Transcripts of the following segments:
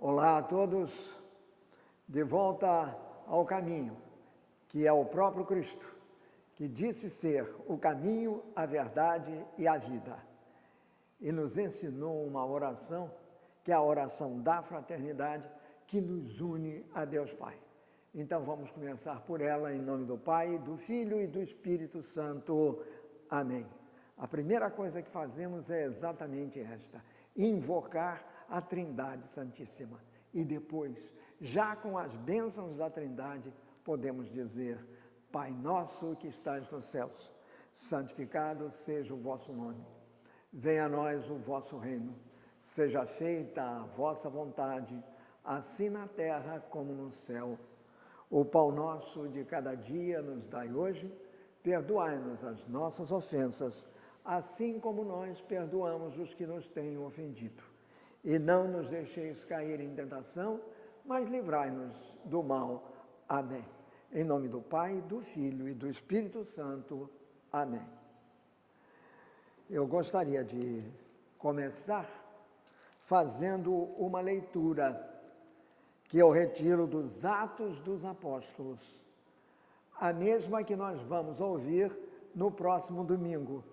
Olá a todos, de volta ao caminho, que é o próprio Cristo, que disse ser o caminho, a verdade e a vida. E nos ensinou uma oração, que é a oração da fraternidade, que nos une a Deus Pai. Então vamos começar por ela, em nome do Pai, do Filho e do Espírito Santo. Amém. A primeira coisa que fazemos é exatamente esta: invocar a Trindade Santíssima. E depois, já com as bênçãos da Trindade, podemos dizer: Pai nosso que estás nos céus, santificado seja o vosso nome. Venha a nós o vosso reino. Seja feita a vossa vontade, assim na terra como no céu. O pão nosso de cada dia nos dai hoje. Perdoai-nos as nossas ofensas, assim como nós perdoamos os que nos têm ofendido. E não nos deixeis cair em tentação, mas livrai-nos do mal. Amém. Em nome do Pai, do Filho e do Espírito Santo. Amém. Eu gostaria de começar fazendo uma leitura que eu retiro dos Atos dos Apóstolos, a mesma que nós vamos ouvir no próximo domingo,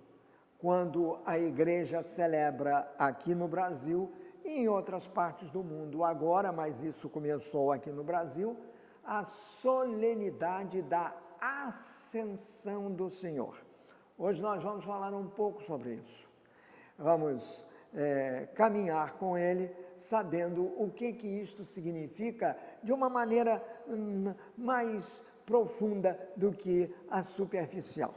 quando a igreja celebra aqui no Brasil e em outras partes do mundo agora, mas isso começou aqui no Brasil, a solenidade da Ascensão do Senhor. Hoje nós vamos falar um pouco sobre isso. Vamos caminhar com ele, sabendo o que isto significa de uma maneira mais profunda do que a superficial.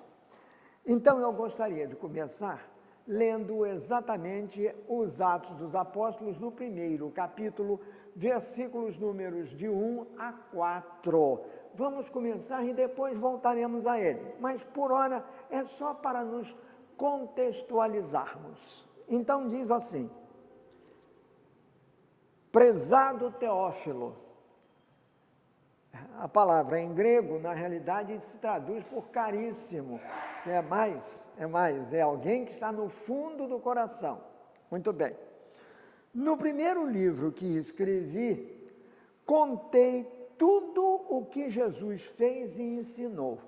Então eu gostaria de começar lendo exatamente os Atos dos Apóstolos no primeiro capítulo, versículos números de 1 a 4. Vamos começar e depois voltaremos a ele, mas por hora é só para nos contextualizarmos. Então diz assim: prezado Teófilo. A palavra em grego, na realidade, se traduz por caríssimo, que é alguém que está no fundo do coração. Muito bem. No primeiro livro que escrevi, contei tudo o que Jesus fez e ensinou,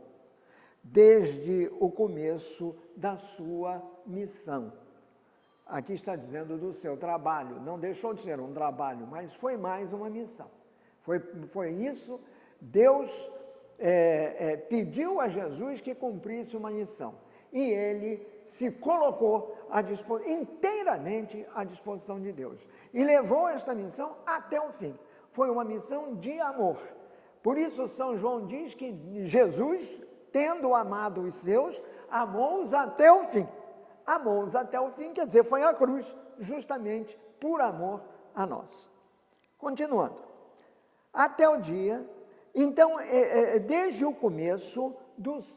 desde o começo da sua missão. Aqui está dizendo do seu trabalho, não deixou de ser um trabalho, mas foi mais uma missão. Foi isso, Deus pediu a Jesus que cumprisse uma missão. E ele se colocou inteiramente à disposição de Deus. E levou esta missão até o fim. Foi uma missão de amor. Por isso São João diz que Jesus, tendo amado os seus, amou-os até o fim. Amou-os até o fim, quer dizer, foi à cruz, justamente por amor a nós. Continuando. Até o dia, então, desde o começo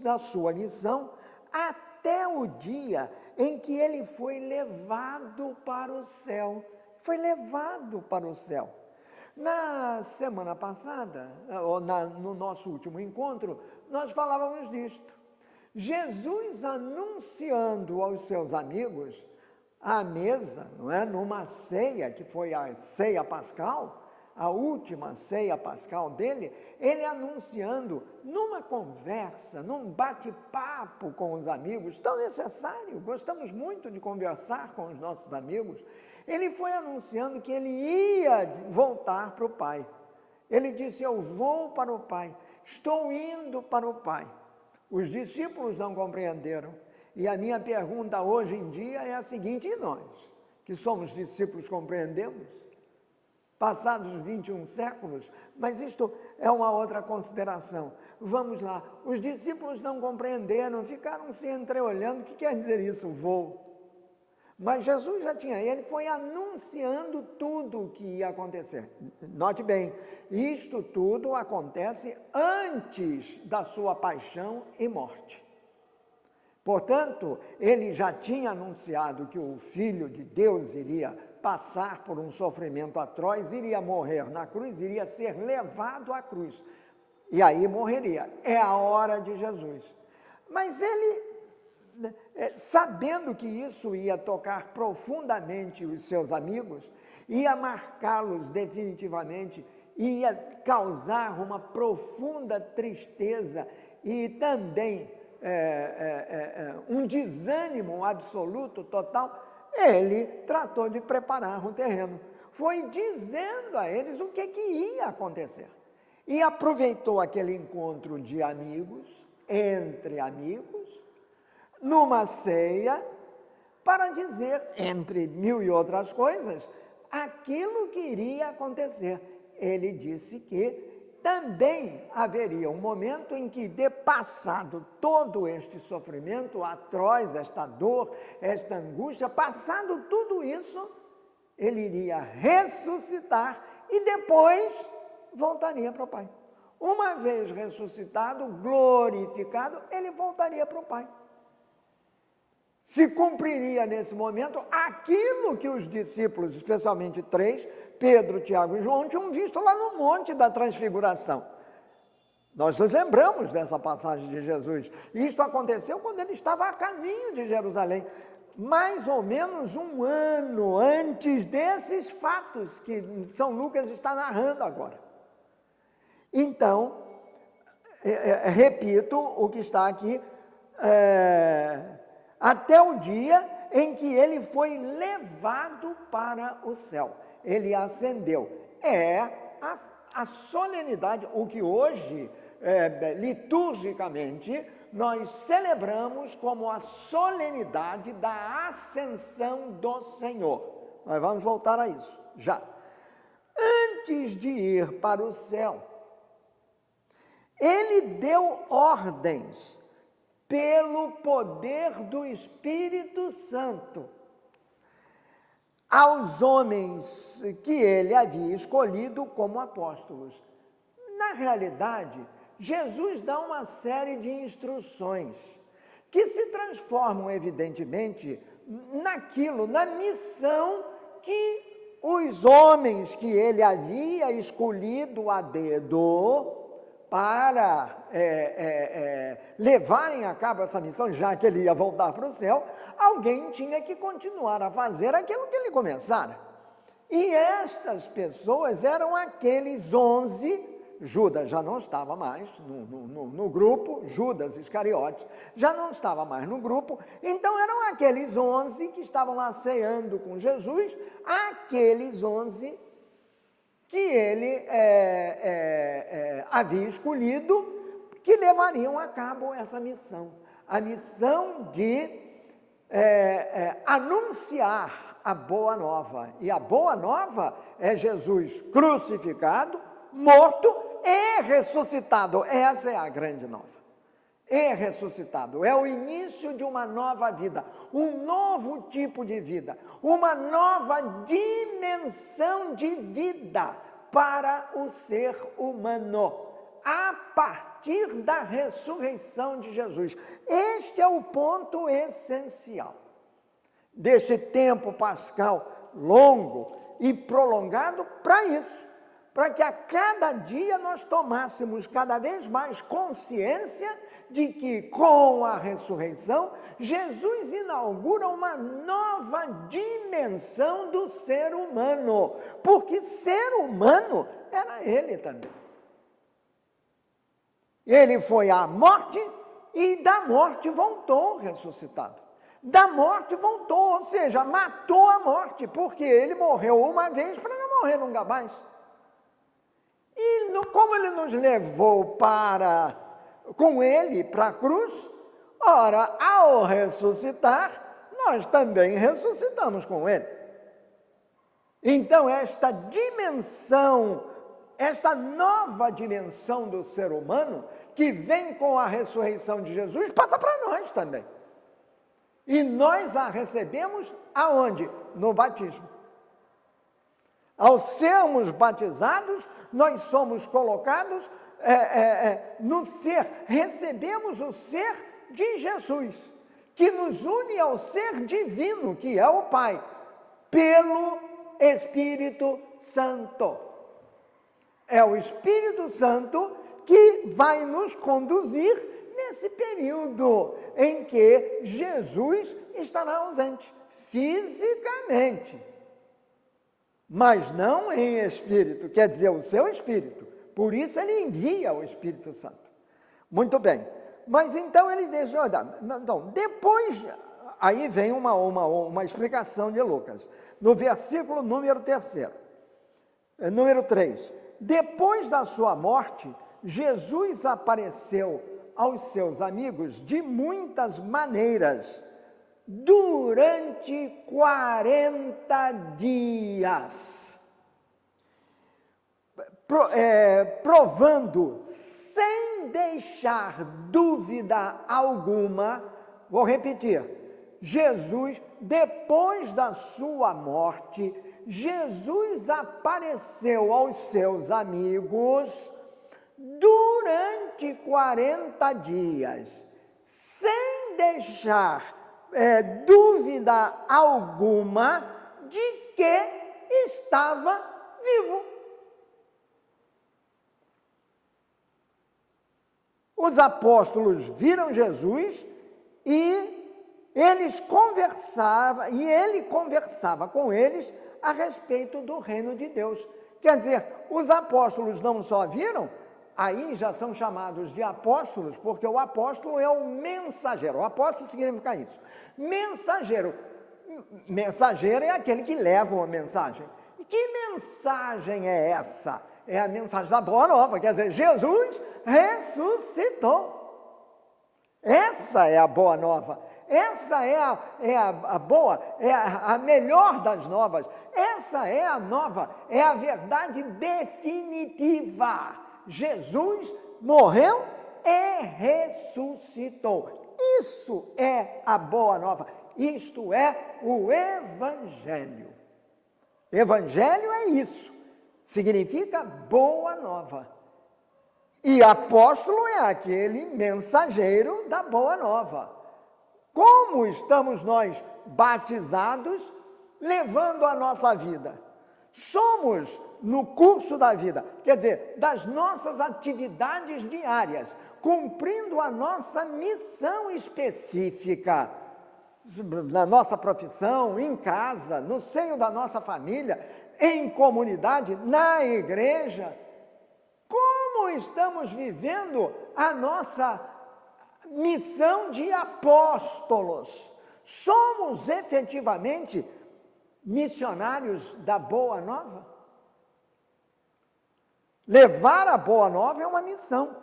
da sua missão, até o dia em que ele foi levado para o céu. Foi levado para o céu. Na semana passada, no nosso último encontro, nós falávamos disto. Jesus anunciando aos seus amigos à mesa, não é? Numa ceia, que foi a ceia pascal, a última ceia pascal dele, ele anunciando numa conversa, num bate-papo com os amigos, tão necessário, gostamos muito de conversar com os nossos amigos, ele foi anunciando que ele ia voltar para o Pai. Ele disse: eu vou para o Pai, estou indo para o Pai. Os discípulos não compreenderam. E a minha pergunta hoje em dia é a seguinte: e nós, que somos discípulos, compreendemos? Passados 21 séculos, mas isto é uma outra consideração. Vamos lá, os discípulos não compreenderam, ficaram se entreolhando. O que quer dizer isso, vou? Mas Jesus ele foi anunciando tudo o que ia acontecer. Note bem, isto tudo acontece antes da sua paixão e morte. Portanto, ele já tinha anunciado que o Filho de Deus iria passar por um sofrimento atroz, iria morrer na cruz, iria ser levado à cruz. E aí morreria. É a hora de Jesus. Mas ele sabendo que isso ia tocar profundamente os seus amigos, ia marcá-los definitivamente, ia causar uma profunda tristeza e também um desânimo absoluto, total, ele tratou de preparar um terreno. Foi dizendo a eles o que ia acontecer. E aproveitou aquele encontro de amigos, entre amigos, numa ceia, para dizer, entre mil e outras coisas, aquilo que iria acontecer. Ele disse que também haveria um momento em que, de passado todo este sofrimento atroz, esta dor, esta angústia, passado tudo isso, ele iria ressuscitar e depois voltaria para o Pai. Uma vez ressuscitado, glorificado, ele voltaria para o Pai. Se cumpriria nesse momento aquilo que os discípulos, especialmente 3, Pedro, Tiago e João, tinham visto lá no Monte da Transfiguração. Nós nos lembramos dessa passagem de Jesus. Isto aconteceu quando ele estava a caminho de Jerusalém, mais ou menos um ano antes desses fatos que São Lucas está narrando agora. Então, repito o que está aqui, até o dia em que ele foi levado para o céu. Ele ascendeu. A solenidade, o que hoje, liturgicamente, nós celebramos como a solenidade da ascensão do Senhor. Nós vamos voltar a isso, já. Antes de ir para o céu, ele deu ordens pelo poder do Espírito Santo aos homens que ele havia escolhido como apóstolos. Na realidade, Jesus dá uma série de instruções que se transformam, evidentemente, na missão que os homens que ele havia escolhido a dedo para levarem a cabo essa missão, já que ele ia voltar para o céu, alguém tinha que continuar a fazer aquilo que ele começara. E estas pessoas eram aqueles 11, Judas já não estava mais no grupo, Judas Iscariotes já não estava mais no grupo, então eram aqueles 11 que estavam lá ceando com Jesus, aqueles 11 que ele havia escolhido, que levariam a cabo essa missão. A missão de anunciar a boa nova. E a boa nova é Jesus crucificado, morto e ressuscitado. Essa é a grande nova. E ressuscitado. É o início de uma nova vida, um novo tipo de vida, uma nova dimensão de vida para o ser humano, a partir da ressurreição de Jesus. Este é o ponto essencial deste tempo pascal longo e prolongado para isso, para que a cada dia nós tomássemos cada vez mais consciência de que, com a ressurreição, Jesus inaugura uma nova dimensão do ser humano, porque ser humano era ele também. Ele foi à morte e da morte voltou ressuscitado. Da morte voltou, ou seja, matou a morte, porque ele morreu uma vez para não morrer nunca mais. E como ele nos levou com ele para a cruz, ora, ao ressuscitar, nós também ressuscitamos com ele. Então, esta dimensão, esta nova dimensão do ser humano, que vem com a ressurreição de Jesus, passa para nós também. E nós a recebemos aonde? No batismo. Ao sermos batizados, nós somos colocados no ser, recebemos o ser de Jesus, que nos une ao ser divino, que é o Pai, pelo Espírito Santo. É o Espírito Santo que vai nos conduzir nesse período em que Jesus estará ausente, fisicamente, mas não em espírito, quer dizer, o seu espírito. Por isso ele envia o Espírito Santo. Muito bem, mas então ele deixa, então, depois, aí vem uma explicação de Lucas, no versículo número 3, depois da sua morte, Jesus apareceu aos seus amigos de muitas maneiras, durante 40 dias, provando, sem deixar dúvida alguma, vou repetir, Jesus, depois da sua morte, Jesus apareceu aos seus amigos durante 40 dias, sem deixar dúvida alguma de que estava vivo. Os apóstolos viram Jesus e eles conversavam, e ele conversava com eles a respeito do reino de Deus. Quer dizer, os apóstolos não só viram, aí já são chamados de apóstolos, porque o apóstolo é o mensageiro. O apóstolo significa isso. Mensageiro. Mensageiro é aquele que leva uma mensagem. E que mensagem é essa? É a mensagem da Boa Nova, quer dizer, Jesus ressuscitou. Essa é a Boa Nova. Essa é a boa, é a melhor das novas. Essa é a nova, é a verdade definitiva. Jesus morreu e ressuscitou. Isso é a Boa Nova. Isto é o Evangelho. Evangelho é isso. Significa Boa Nova. E apóstolo é aquele mensageiro da Boa Nova. Como estamos nós batizados, levando a nossa vida? Somos, no curso da vida, quer dizer, das nossas atividades diárias, cumprindo a nossa missão específica, na nossa profissão, em casa, no seio da nossa família, em comunidade, na igreja. Como estamos vivendo a nossa missão de apóstolos? Somos efetivamente missionários da Boa Nova? Levar a Boa Nova é uma missão.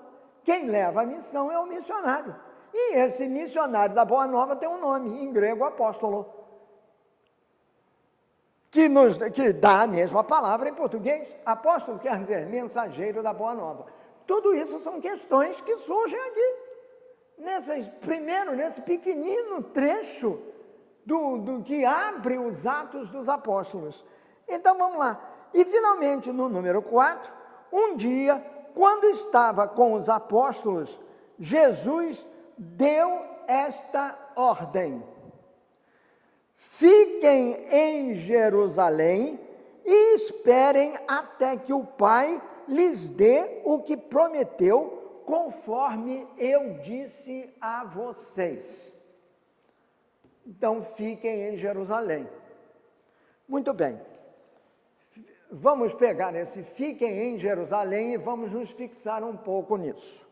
Quem leva a missão é o missionário. E esse missionário da Boa Nova tem um nome, em grego, apóstolo, que dá a mesma palavra em português. Apóstolo quer dizer mensageiro da Boa Nova. Tudo isso são questões que surgem aqui. Nesse pequenino trecho do que abre os Atos dos Apóstolos. Então vamos lá. E finalmente, no número 4, um dia, quando estava com os apóstolos, Jesus deu esta ordem: fiquem em Jerusalém e esperem até que o Pai lhes dê o que prometeu, conforme eu disse a vocês. Então, fiquem em Jerusalém. Muito bem. Vamos pegar esse fiquem em Jerusalém e vamos nos fixar um pouco nisso.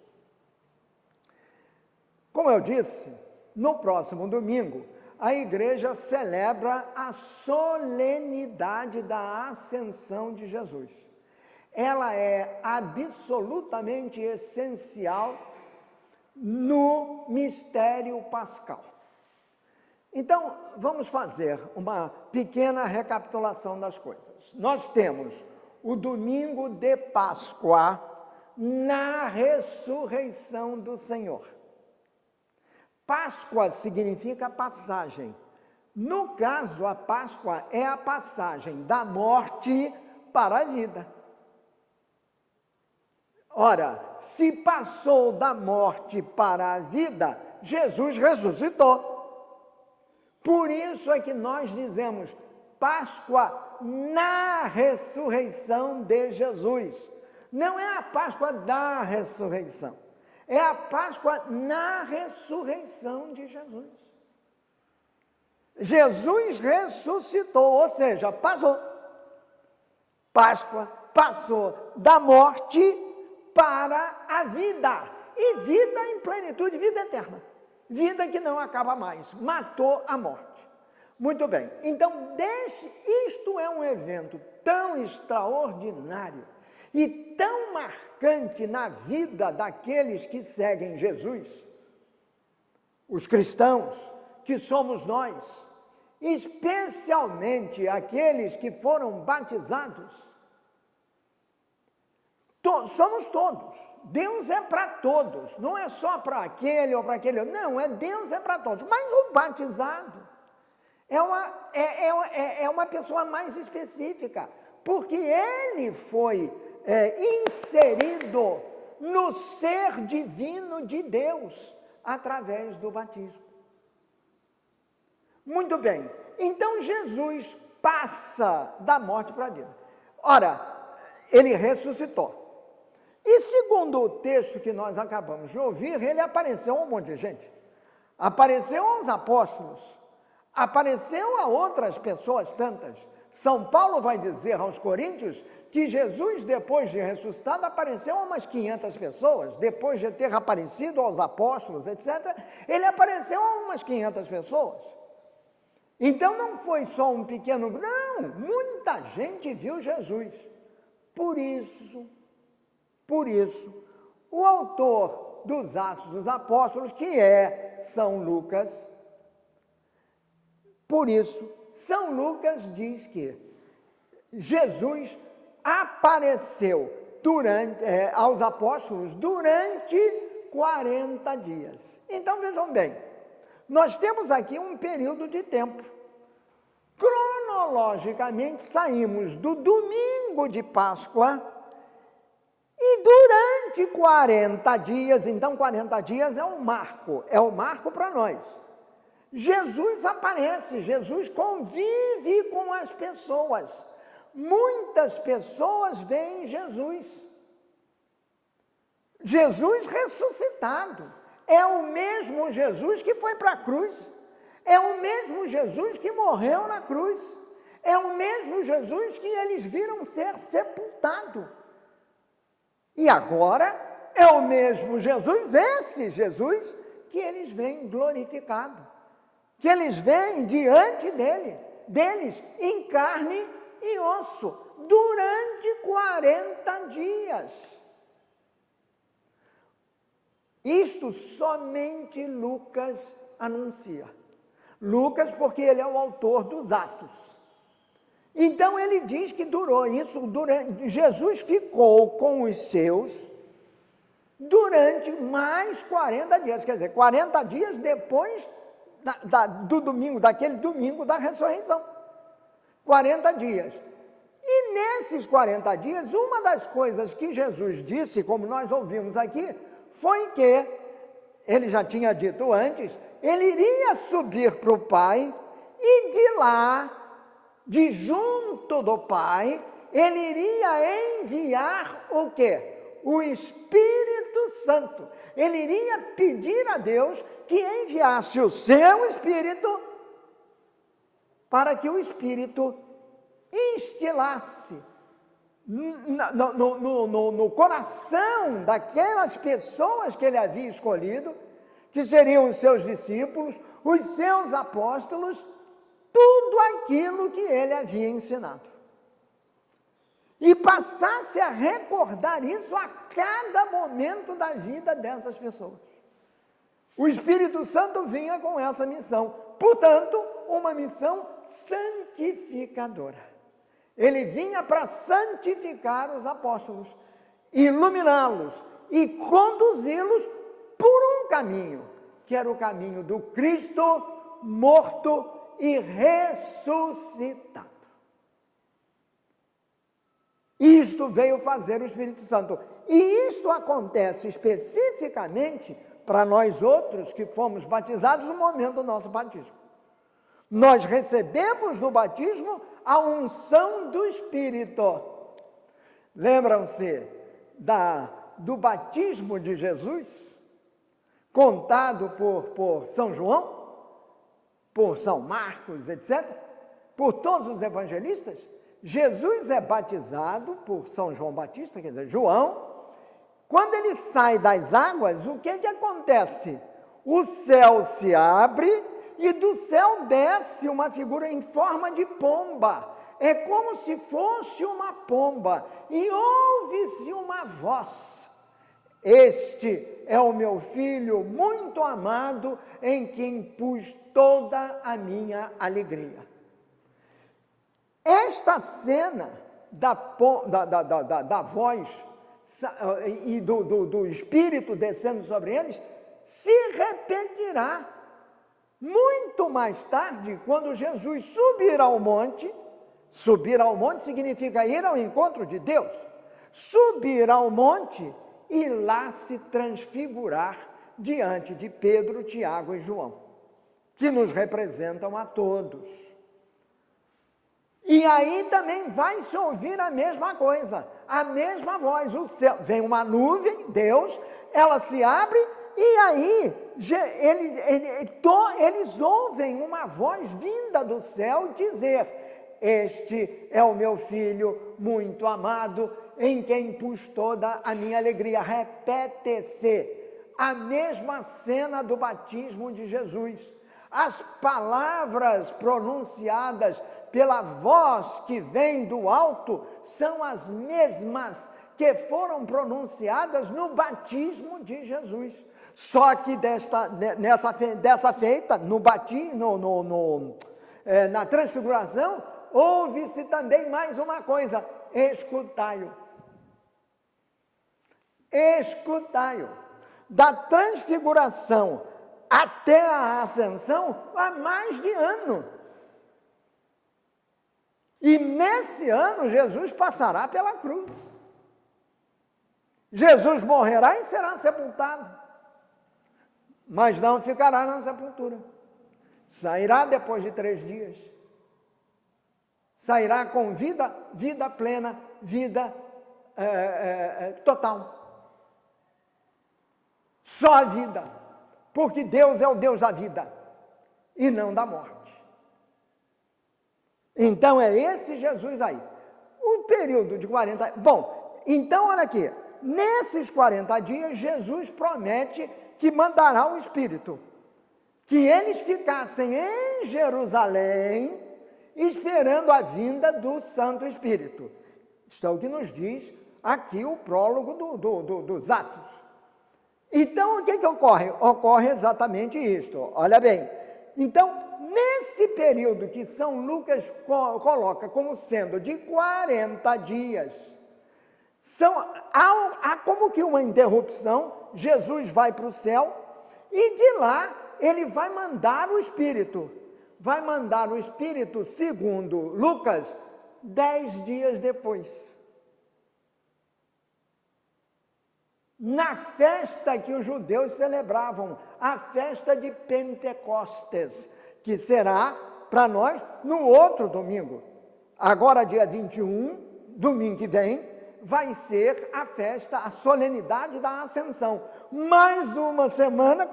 Como eu disse, no próximo domingo, a igreja celebra a solenidade da ascensão de Jesus. Ela é absolutamente essencial no mistério pascal. Então, vamos fazer uma pequena recapitulação das coisas. Nós temos o domingo de Páscoa na ressurreição do Senhor. Páscoa significa passagem. No caso, a Páscoa é a passagem da morte para a vida. Ora, se passou da morte para a vida, Jesus ressuscitou. Por isso é que nós dizemos Páscoa na ressurreição de Jesus. Não é a Páscoa da ressurreição. É a Páscoa na ressurreição de Jesus. Jesus ressuscitou, ou seja, passou. Páscoa passou da morte para a vida. E vida em plenitude, vida eterna. Vida que não acaba mais. Matou a morte. Muito bem. Então, isto é um evento tão extraordinário e tão marcante na vida daqueles que seguem Jesus, os cristãos, que somos nós, especialmente aqueles que foram batizados. Somos todos. Deus é para todos, não é só para aquele ou para aquele. Não, Deus é para todos. Mas o batizado é uma pessoa mais específica, porque ele foi inserido no ser divino de Deus através do batismo. Muito bem, então Jesus passa da morte para a vida. Ora, ele ressuscitou. E segundo o texto que nós acabamos de ouvir, ele apareceu a um monte de gente. Apareceu aos apóstolos, apareceu a outras pessoas tantas. São Paulo vai dizer aos Coríntios que Jesus, depois de ressuscitado, apareceu a umas 500 pessoas. Depois de ter aparecido aos apóstolos, etc., ele apareceu a umas 500 pessoas. Então não foi só um pequeno... Não, muita gente viu Jesus. Por isso, o autor dos Atos dos Apóstolos, que é São Lucas, por isso, São Lucas diz que Jesus apareceu aos apóstolos durante 40 dias. Então, vejam bem, nós temos aqui um período de tempo. Cronologicamente, saímos do domingo de Páscoa e durante 40 dias, então 40 dias é um marco para nós. Jesus aparece, Jesus convive com as pessoas. Muitas pessoas veem Jesus. Jesus ressuscitado. É o mesmo Jesus que foi para a cruz. É o mesmo Jesus que morreu na cruz. É o mesmo Jesus que eles viram ser sepultado. E agora é o mesmo Jesus, esse Jesus, que eles veem glorificado. Que eles veem diante deles, em carne e osso, durante 40 dias. Isto somente Lucas anuncia. Lucas, porque ele é o autor dos Atos. Então ele diz que durou isso, Jesus ficou com os seus durante mais 40 dias, quer dizer, 40 dias depois daquele domingo da ressurreição. 40 dias. E nesses 40 dias, uma das coisas que Jesus disse, como nós ouvimos aqui, foi que, ele já tinha dito antes, ele iria subir para o Pai e de lá, de junto do Pai, ele iria enviar o quê? O Espírito Santo. Ele iria pedir a Deus que enviasse o seu Espírito para que o Espírito instilasse no coração daquelas pessoas que ele havia escolhido, que seriam os seus discípulos, os seus apóstolos, tudo aquilo que ele havia ensinado. E passasse a recordar isso a cada momento da vida dessas pessoas. O Espírito Santo vinha com essa missão, portanto, uma missão santificadora. Ele vinha para santificar os apóstolos, iluminá-los e conduzi-los por um caminho, que era o caminho do Cristo morto e ressuscitado. Isto veio fazer o Espírito Santo. E isto acontece especificamente para nós outros que fomos batizados no momento do nosso batismo. Nós recebemos no batismo a unção do Espírito. Lembram-se do batismo de Jesus? contado por São João, por São Marcos, etc., por todos os evangelistas, Jesus é batizado por São João Batista, quer dizer, João. Quando ele sai das águas, o que acontece? O céu se abre e do céu desce uma figura em forma de pomba. É como se fosse uma pomba e ouve-se uma voz. Este é o meu filho muito amado, em quem pus toda a minha alegria. Esta cena da voz e do Espírito descendo sobre eles se repetirá muito mais tarde, quando Jesus subir ao monte. Subir ao monte significa ir ao encontro de Deus. Subir ao monte e lá se transfigurar diante de Pedro, Tiago e João, que nos representam a todos. E aí também vai se ouvir a mesma coisa, a mesma voz. O céu, vem uma nuvem, Deus, ela se abre e aí eles ouvem uma voz vinda do céu dizer: este é o meu filho muito amado, em quem pus toda a minha alegria. Repete-se a mesma cena do batismo de Jesus. As palavras pronunciadas pela voz que vem do alto são as mesmas que foram pronunciadas no batismo de Jesus. Só que dessa feita, no batismo, na transfiguração, houve-se também mais uma coisa: escutai-o. Escutai-o. Da transfiguração até a ascensão, há mais de ano. E nesse ano, Jesus passará pela cruz. Jesus morrerá e será sepultado, mas não ficará na sepultura. Sairá depois de 3 dias. Sairá com vida plena, vida total. Só a vida, porque Deus é o Deus da vida e não da morte. Então é esse Jesus aí. O período de 40... Bom, então olha aqui. Nesses 40 dias, Jesus promete que mandará o Espírito. Que eles ficassem em Jerusalém, esperando a vinda do Santo Espírito. Isto é o que nos diz aqui o prólogo dos Atos. Então, o que ocorre? Ocorre exatamente isto. Olha bem. Então, nesse período que São Lucas coloca como sendo de 40 dias, há como que uma interrupção. Jesus vai para o céu e de lá ele vai mandar o Espírito. Vai mandar o Espírito, segundo Lucas, 10 dias depois. Na festa que os judeus celebravam, a festa de Pentecostes, que será para nós no outro domingo. Agora, dia 21, domingo que vem, vai ser a festa, a solenidade da Ascensão. Mais uma semana,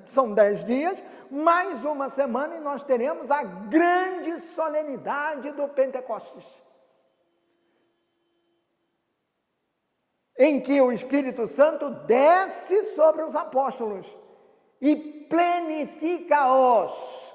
são 10 dias, mais uma semana e nós teremos a grande solenidade do Pentecostes, em que o Espírito Santo desce sobre os apóstolos e plenifica-os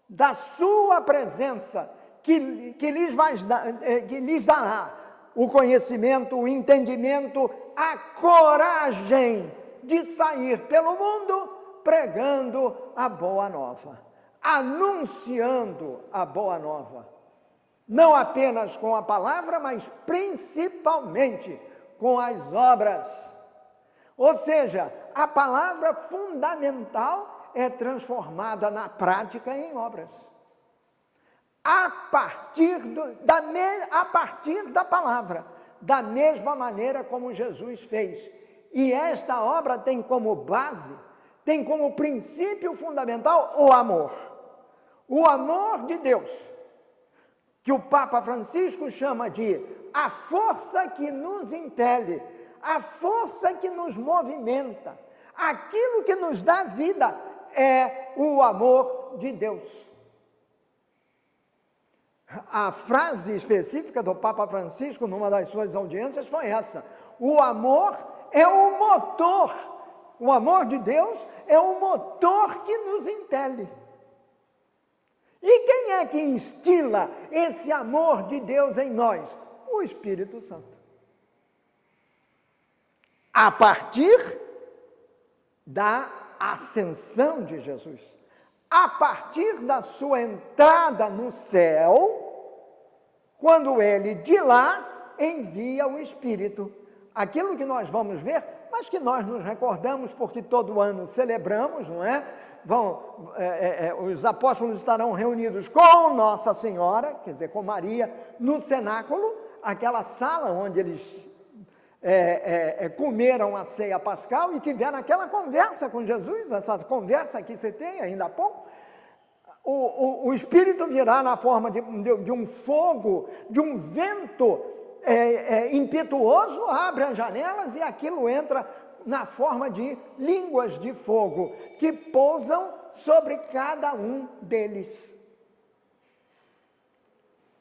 da sua presença, que lhes dará o conhecimento, o entendimento, a coragem de sair pelo mundo pregando a boa nova, anunciando a boa nova, não apenas com a palavra, mas principalmente com as obras. Ou seja, a palavra fundamental é transformada na prática em obras. A partir da palavra, da mesma maneira como Jesus fez. E esta obra tem como base, tem como princípio fundamental o amor. O amor de Deus, que o Papa Francisco chama de a força que nos impele, a força que nos movimenta, Aquilo que nos dá vida é o amor de Deus. A frase específica do Papa Francisco, numa das suas audiências, foi essa: o amor é o motor, o amor de Deus é o motor que nos impele. E quem é que instila esse amor de Deus em nós? O Espírito Santo. A partir da ascensão de Jesus, a partir da sua entrada no céu, quando ele de lá envia o Espírito. Aquilo que nós vamos ver, mas que nós nos recordamos porque todo ano celebramos, não é? Os apóstolos estarão reunidos com Nossa Senhora, quer dizer, com Maria, no cenáculo, aquela sala onde eles comeram a ceia pascal e tiveram aquela conversa com Jesus, essa conversa que você tem ainda há pouco. O Espírito virá na forma de um fogo, de um vento impetuoso, abre as janelas e aquilo entra na forma de línguas de fogo, que pousam sobre cada um deles.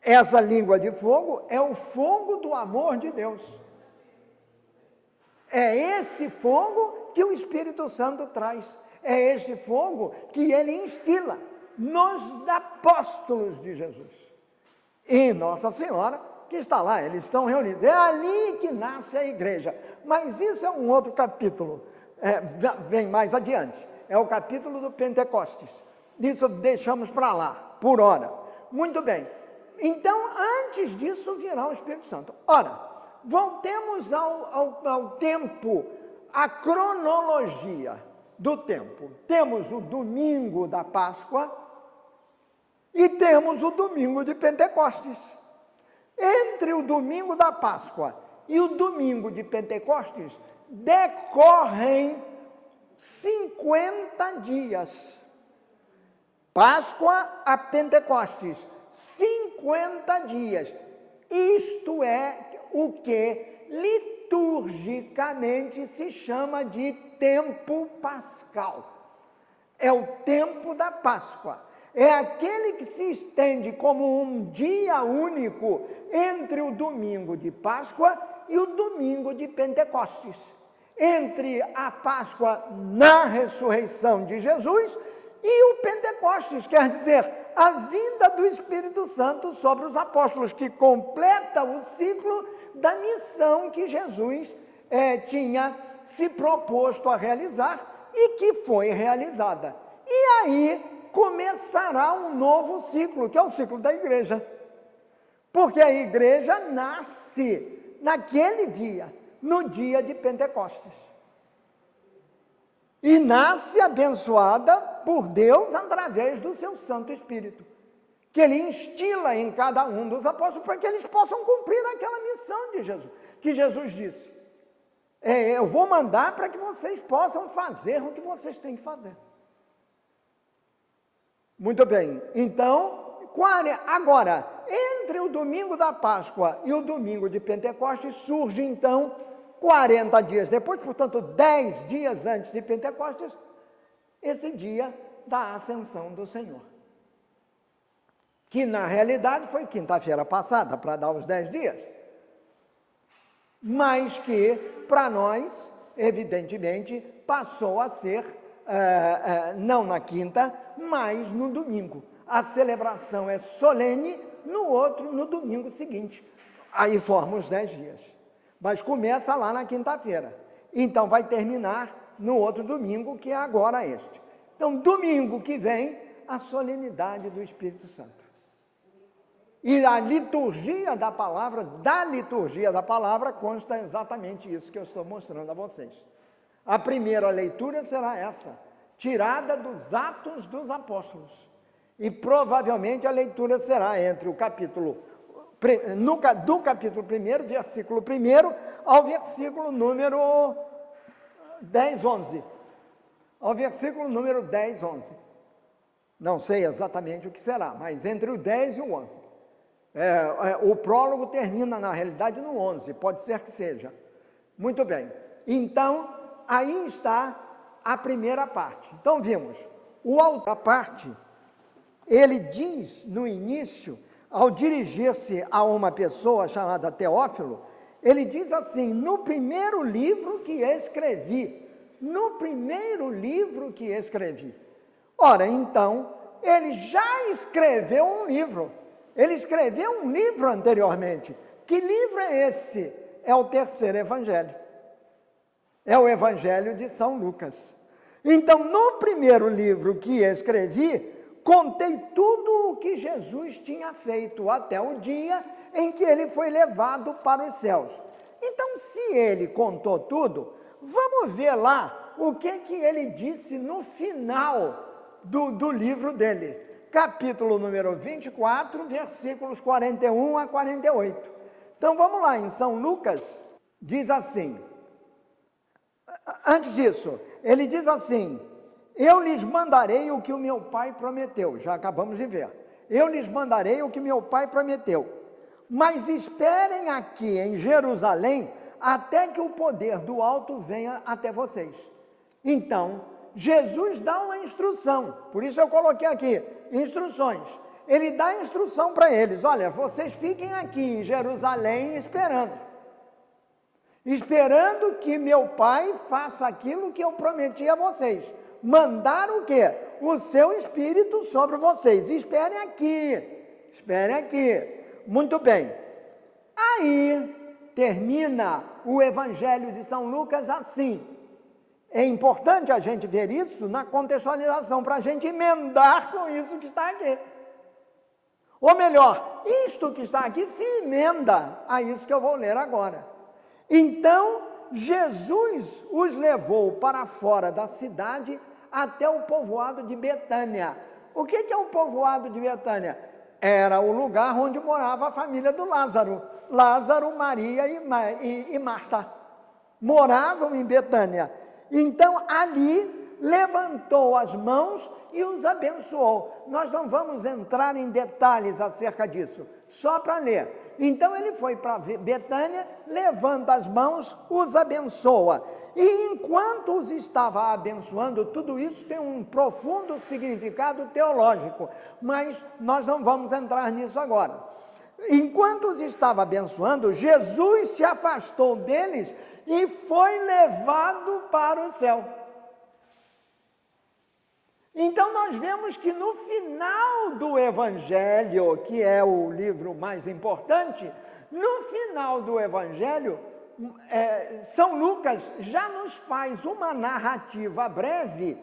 Essa língua de fogo é o fogo do amor de Deus. É esse fogo que o Espírito Santo traz. É esse fogo que ele instila nos apóstolos de Jesus. E Nossa Senhora, que está lá, eles estão reunidos. É ali que nasce a igreja. Mas isso é um outro capítulo. Vem mais adiante. É o capítulo do Pentecostes. Isso deixamos para lá, por hora. Muito bem. Então, antes disso, virá o Espírito Santo. Ora, voltemos ao tempo, à cronologia do tempo. Temos o domingo da Páscoa e temos o domingo de Pentecostes. Entre o domingo da Páscoa e o domingo de Pentecostes decorrem 50 dias. Páscoa a Pentecostes, 50 dias. Isto é o que liturgicamente se chama de tempo pascal. É o tempo da Páscoa. É aquele que se estende como um dia único entre o domingo de Páscoa e o domingo de Pentecostes. Entre a Páscoa na ressurreição de Jesus e o Pentecostes, quer dizer, a vinda do Espírito Santo sobre os apóstolos, que completa o ciclo da missão que Jesus tinha se proposto a realizar e que foi realizada. E aí começará um novo ciclo, que é o ciclo da igreja. Porque a igreja nasce naquele dia, no dia de Pentecostes. E nasce abençoada por Deus através do seu Santo Espírito, que ele instila em cada um dos apóstolos para que eles possam cumprir aquela missão de Jesus, que Jesus disse: eu vou mandar para que vocês possam fazer o que vocês têm que fazer. Muito bem, então, agora, entre o domingo da Páscoa e o domingo de Pentecostes, surge então 40 dias depois, portanto 10 dias antes de Pentecostes, esse dia da ascensão do Senhor. Que na realidade foi quinta-feira passada, para dar os 10 dias. Mas que para nós, evidentemente, passou a ser, não na quinta, mas no domingo. A celebração é solene, no domingo seguinte. Aí forma os 10 dias. Mas começa lá na quinta-feira. Então vai terminar no outro domingo, que é agora este. Então, domingo que vem, a solenidade do Espírito Santo. E a liturgia da palavra, consta exatamente isso que eu estou mostrando a vocês. A primeira leitura será essa, tirada dos Atos dos Apóstolos. E provavelmente a leitura será entre o capítulo, do capítulo 1, versículo 1, ao versículo número 10, 11. Ao versículo número 10, 11. Não sei exatamente o que será, mas entre o 10 e o 11. O prólogo termina, na realidade, no 11, pode ser que seja. Muito bem. Então, aí está a primeira parte. Então vimos, o autor da parte, ele diz no início, ao dirigir-se a uma pessoa chamada Teófilo, ele diz assim, no primeiro livro que escrevi, no primeiro livro que escrevi. Ora, então, ele já escreveu um livro, ele escreveu um livro anteriormente. Que livro é esse? É o terceiro evangelho. É o Evangelho de São Lucas. Então, no primeiro livro que escrevi, contei tudo o que Jesus tinha feito até o dia em que ele foi levado para os céus. Então, se ele contou tudo, vamos ver lá o que ele disse no final do livro dele. Capítulo número 24, versículos 41 a 48. Então, vamos lá, em São Lucas, diz assim, antes disso, ele diz assim, eu lhes mandarei o que o meu pai prometeu, já acabamos de ver, eu lhes mandarei o que meu pai prometeu, mas esperem aqui em Jerusalém, até que o poder do alto venha até vocês. Então, Jesus dá uma instrução, por isso eu coloquei aqui, instruções. Ele dá instrução para eles, olha, vocês fiquem aqui em Jerusalém esperando que meu pai faça aquilo que eu prometi a vocês. Mandar o quê? O seu Espírito sobre vocês. Esperem aqui. Muito bem. Aí termina o Evangelho de São Lucas assim. É importante a gente ver isso na contextualização, para a gente emendar com isso que está aqui. Ou melhor, isto que está aqui se emenda a isso que eu vou ler agora. Então, Jesus os levou para fora da cidade até o povoado de Betânia. O que é o povoado de Betânia? Era o lugar onde morava a família do Lázaro. Lázaro, Maria e Marta moravam em Betânia. Então, ali levantou as mãos e os abençoou. Nós não vamos entrar em detalhes acerca disso, só para ler. Então ele foi para Betânia, levanta as mãos, os abençoa. E enquanto os estava abençoando, tudo isso tem um profundo significado teológico, mas nós não vamos entrar nisso agora. Enquanto os estava abençoando, Jesus se afastou deles e foi levado para o céu. Então nós vemos que no final do Evangelho, que é o livro mais importante, no final do Evangelho, São Lucas já nos faz uma narrativa breve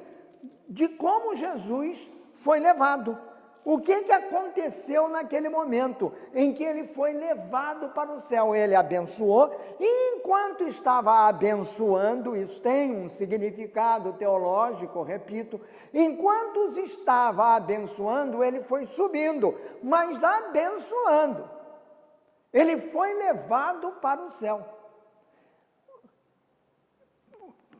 de como Jesus foi levado. O que aconteceu naquele momento em que ele foi levado para o céu? Ele abençoou, e enquanto estava abençoando, isso tem um significado teológico, repito, enquanto os estava abençoando, ele foi subindo, mas abençoando. Ele foi levado para o céu.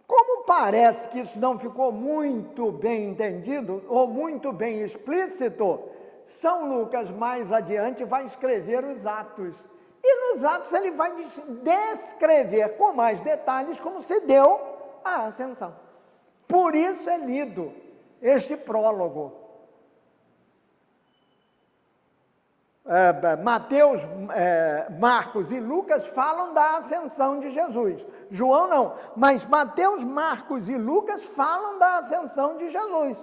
Como parece que isso não ficou muito bem entendido, ou muito bem explícito, São Lucas, mais adiante, vai escrever os Atos. E nos Atos ele vai descrever com mais detalhes como se deu a ascensão. Por isso é lido este prólogo. Mateus, Marcos e Lucas falam da ascensão de Jesus. João não, mas Mateus, Marcos e Lucas falam da ascensão de Jesus.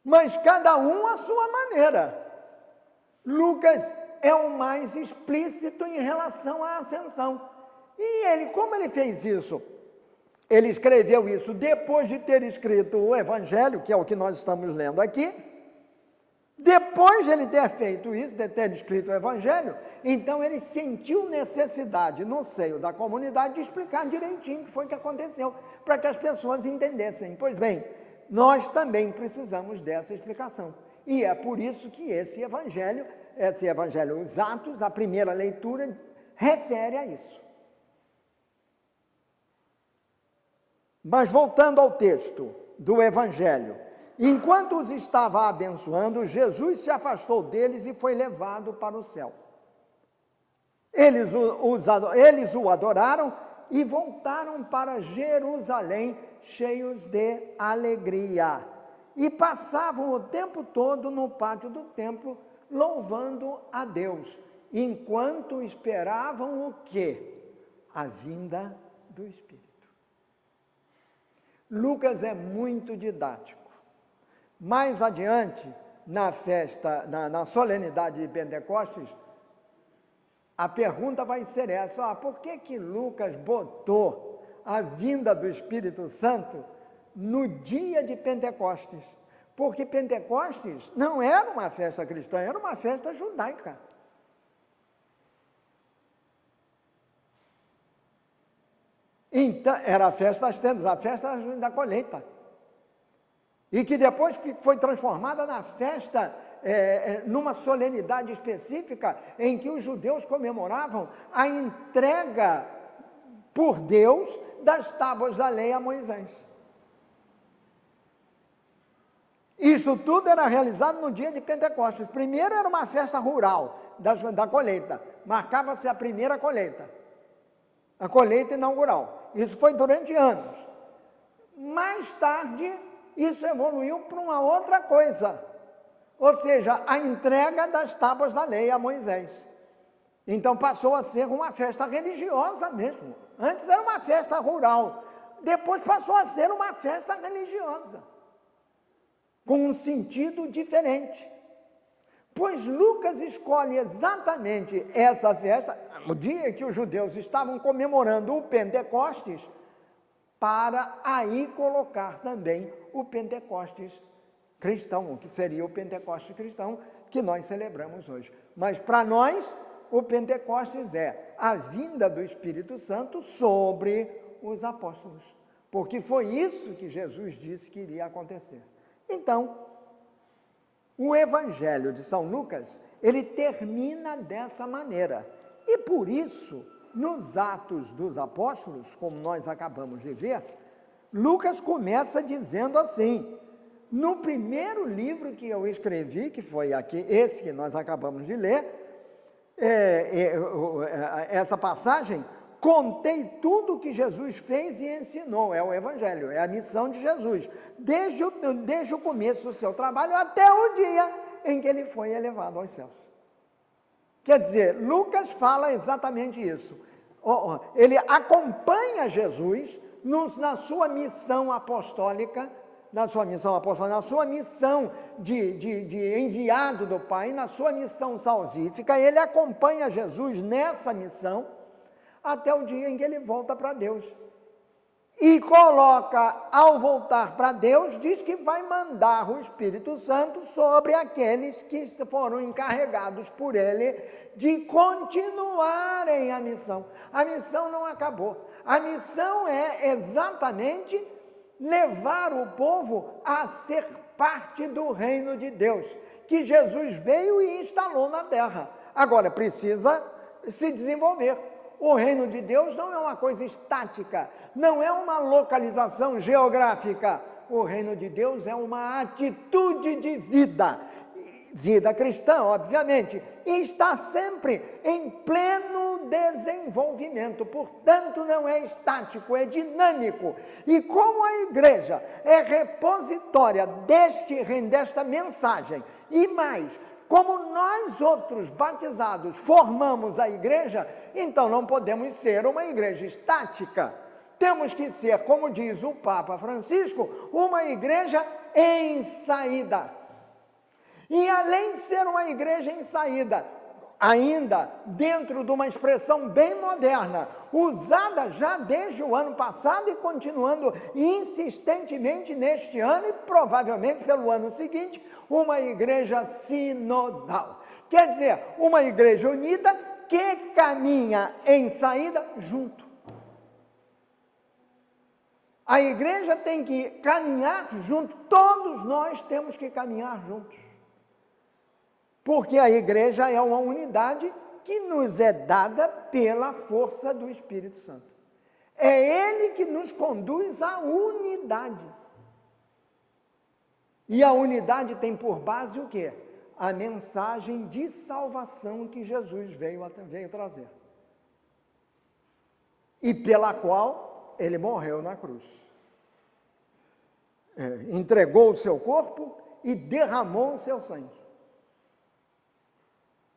Mas cada um à sua maneira. Lucas é o mais explícito em relação à ascensão. E ele, como ele fez isso? Ele escreveu isso depois de ter escrito o Evangelho, que é o que nós estamos lendo aqui. Depois de ele ter feito isso, de ter escrito o Evangelho, então ele sentiu necessidade no seio da comunidade de explicar direitinho o que foi que aconteceu, para que as pessoas entendessem. Pois bem, nós também precisamos dessa explicação. E é por isso que esse Evangelho, os Atos, a primeira leitura, refere a isso. Mas voltando ao texto do Evangelho, enquanto os estava abençoando, Jesus se afastou deles e foi levado para o céu. Eles o adoraram e voltaram para Jerusalém cheios de alegria. E passavam o tempo todo no pátio do templo, louvando a Deus, enquanto esperavam o quê? A vinda do Espírito. Lucas é muito didático. Mais adiante, na festa, na solenidade de Pentecostes, a pergunta vai ser essa: por que Lucas botou a vinda do Espírito Santo no dia de Pentecostes? Porque Pentecostes não era uma festa cristã, era uma festa judaica. Então, era a festa das tendas, a festa da colheita. E que depois foi transformada na festa, numa solenidade específica, em que os judeus comemoravam a entrega por Deus das tábuas da lei a Moisés. Isso tudo era realizado no dia de Pentecostes. Primeiro era uma festa rural da colheita, marcava-se a primeira colheita, a colheita inaugural. Isso foi durante anos. Mais tarde, isso evoluiu para uma outra coisa, ou seja, a entrega das tábuas da lei a Moisés. Então passou a ser uma festa religiosa mesmo. Antes era uma festa rural, depois passou a ser uma festa religiosa, com um sentido diferente. Pois Lucas escolhe exatamente essa festa, no dia que os judeus estavam comemorando o Pentecostes, para aí colocar também o Pentecostes cristão, que seria o Pentecostes cristão que nós celebramos hoje. Mas para nós, o Pentecostes é a vinda do Espírito Santo sobre os apóstolos, porque foi isso que Jesus disse que iria acontecer. Então, o Evangelho de São Lucas, ele termina dessa maneira. E por isso, nos Atos dos Apóstolos, como nós acabamos de ver, Lucas começa dizendo assim: no primeiro livro que eu escrevi, que foi aqui, esse que nós acabamos de ler, essa passagem, contei tudo o que Jesus fez e ensinou, é o Evangelho, é a missão de Jesus, desde o começo do seu trabalho até o dia em que ele foi elevado aos céus. Quer dizer, Lucas fala exatamente isso. Ele acompanha Jesus na sua missão apostólica, na sua missão de enviado do Pai, na sua missão salvífica. Ele acompanha Jesus nessa missão até o dia em que ele volta para Deus. E coloca, ao voltar para Deus, diz que vai mandar o Espírito Santo sobre aqueles que foram encarregados por ele de continuarem a missão. A missão não acabou. A missão é exatamente levar o povo a ser parte do reino de Deus, que Jesus veio e instalou na terra. Agora, precisa se desenvolver. O reino de Deus não é uma coisa estática, não é uma localização geográfica. O reino de Deus é uma atitude de vida, vida cristã, obviamente, e está sempre em pleno desenvolvimento, portanto não é estático, é dinâmico. E como a igreja é repositória desta mensagem, e mais, como nós outros batizados formamos a igreja, então não podemos ser uma igreja estática. Temos que ser, como diz o Papa Francisco, uma igreja em saída. E além de ser uma igreja em saída, ainda dentro de uma expressão bem moderna, usada já desde o ano passado e continuando insistentemente neste ano e provavelmente pelo ano seguinte, uma igreja sinodal. Quer dizer, uma igreja unida que caminha em saída junto. A igreja tem que caminhar junto, todos nós temos que caminhar juntos. Porque a igreja é uma unidade que nos é dada pela força do Espírito Santo. É ele que nos conduz à unidade. E a unidade tem por base o quê? A mensagem de salvação que Jesus veio trazer. e pela qual ele morreu na cruz. Entregou o seu corpo e derramou o seu sangue.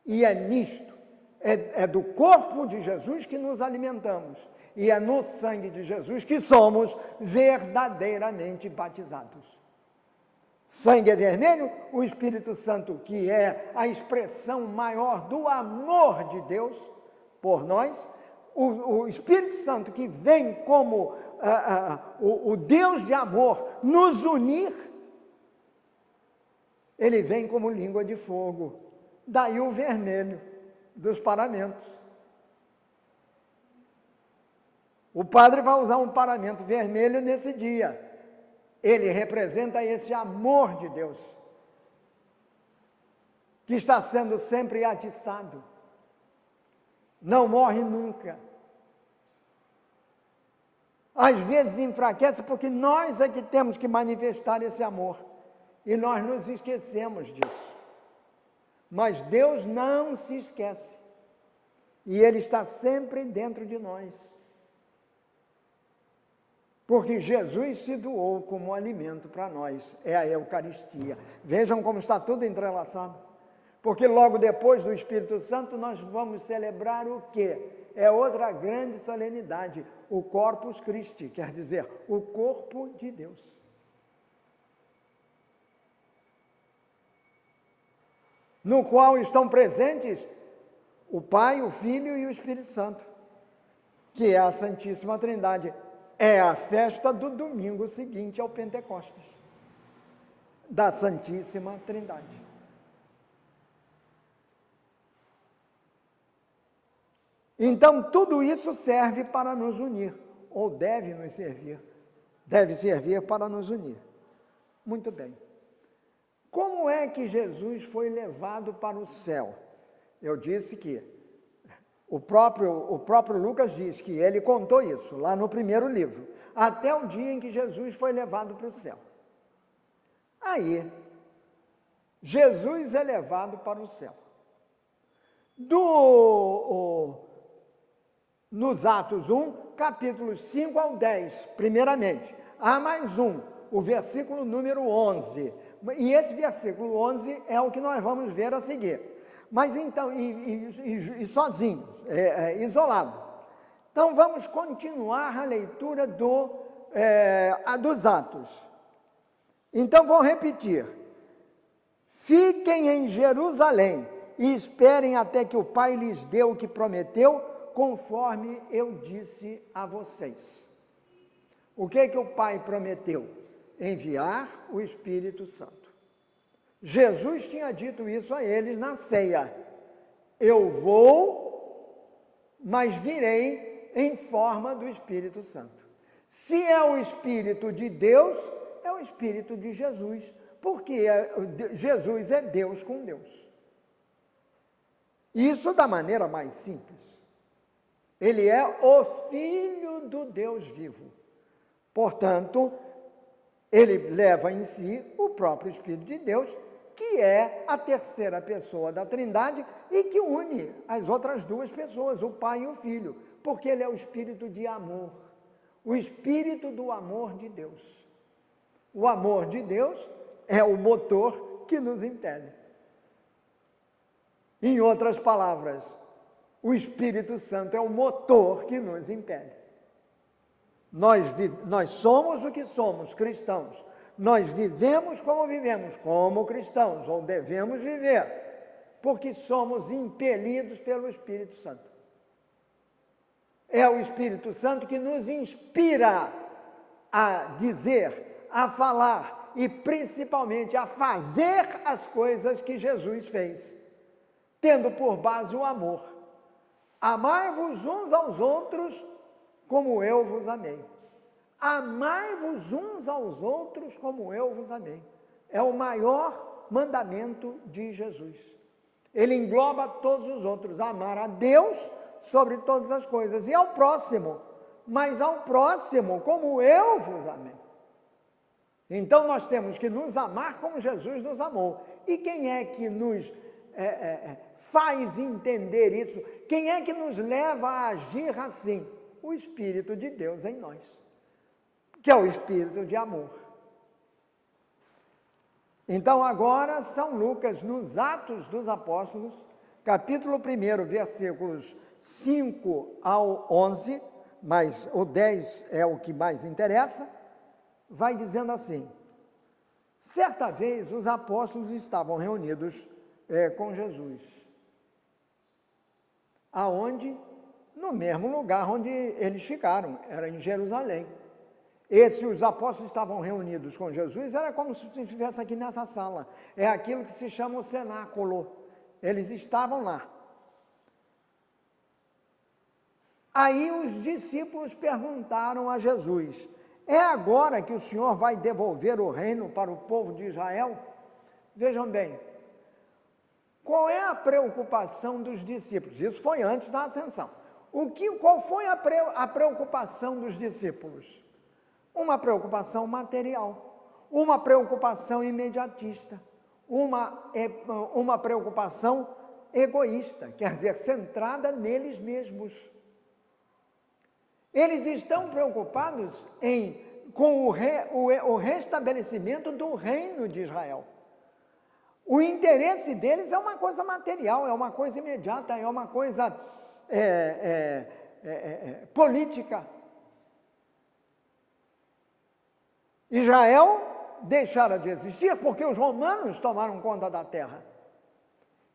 E é nisto, é do corpo de Jesus que nos alimentamos, e é no sangue de Jesus que somos verdadeiramente batizados. Sangue é vermelho, o Espírito Santo, que é a expressão maior do amor de Deus por nós, o Espírito Santo que vem como o Deus de amor nos unir, ele vem como língua de fogo, daí o vermelho dos paramentos. O padre vai usar um paramento vermelho nesse dia. Ele representa esse amor de Deus, que está sendo sempre atiçado, não morre nunca. Às vezes enfraquece porque nós é que temos que manifestar esse amor, e nós nos esquecemos disso. Mas Deus não se esquece, e Ele está sempre dentro de nós. Porque Jesus se doou como alimento para nós, é a Eucaristia. Vejam como está tudo entrelaçado. Porque logo depois do Espírito Santo nós vamos celebrar o quê? É outra grande solenidade, o Corpus Christi, quer dizer, o corpo de Deus. No qual estão presentes o Pai, o Filho e o Espírito Santo, que é a Santíssima Trindade. É a festa do domingo seguinte ao Pentecostes, da Santíssima Trindade. Então, tudo isso serve para nos unir, ou deve servir para nos unir. Muito bem. Como é que Jesus foi levado para o céu? Eu disse que o próprio Lucas diz que ele contou isso lá no primeiro livro, até o dia em que Jesus foi levado para o céu. Aí, Jesus é levado para o céu. Nos Atos 1, capítulos 5 ao 10, primeiramente. Há mais um, o versículo número 11. E esse versículo 11 é o que nós vamos ver a seguir. Mas então, sozinhos, isolado. Então vamos continuar a leitura dos Atos. Então vou repetir. Fiquem em Jerusalém e esperem até que o Pai lhes dê o que prometeu, conforme eu disse a vocês. O que o Pai prometeu? Enviar o Espírito Santo. Jesus tinha dito isso a eles na ceia. Eu vou, mas virei em forma do Espírito Santo. Se é o Espírito de Deus, é o Espírito de Jesus, porque Jesus é Deus com Deus. Isso da maneira mais simples. Ele é o Filho do Deus vivo. Portanto, ele leva em si o próprio Espírito de Deus, que é a terceira pessoa da Trindade e que une as outras duas pessoas, o Pai e o Filho, porque ele é o Espírito de amor, o Espírito do amor de Deus. O amor de Deus é o motor que nos impele. Em outras palavras, o Espírito Santo é o motor que nos impele. Nós somos o que somos, cristãos. Nós vivemos como cristãos, ou devemos viver, porque somos impelidos pelo Espírito Santo. É o Espírito Santo que nos inspira a dizer, a falar e principalmente a fazer as coisas que Jesus fez, tendo por base o amor. Amai-vos uns aos outros como eu vos amei. Amai-vos uns aos outros como eu vos amei. É o maior mandamento de Jesus. Ele engloba todos os outros. Amar a Deus sobre todas as coisas. E ao próximo. Mas ao próximo como eu vos amei. Então nós temos que nos amar como Jesus nos amou. E quem é que nos faz entender isso? Quem é que nos leva a agir assim? o Espírito de Deus em nós, que é o Espírito de amor. Então, agora, São Lucas, nos Atos dos Apóstolos, capítulo 1, versículos 5 ao 11, mas o 10 é o que mais interessa, vai dizendo assim: certa vez os apóstolos estavam reunidos com Jesus. Aonde? No mesmo lugar onde eles ficaram, era em Jerusalém. Os apóstolos estavam reunidos com Jesus, era como se estivesse aqui nessa sala. É aquilo que se chama o cenáculo. Eles estavam lá. Aí os discípulos perguntaram a Jesus: é agora que o Senhor vai devolver o reino para o povo de Israel? Vejam bem, qual é a preocupação dos discípulos? Isso foi antes da ascensão. Qual foi a preocupação dos discípulos? Uma preocupação material, uma preocupação imediatista, uma preocupação egoísta, quer dizer, centrada neles mesmos. Eles estão preocupados com o restabelecimento do reino de Israel. O interesse deles é uma coisa material, é uma coisa imediata, é uma coisa política. Israel deixara de existir porque os romanos tomaram conta da terra.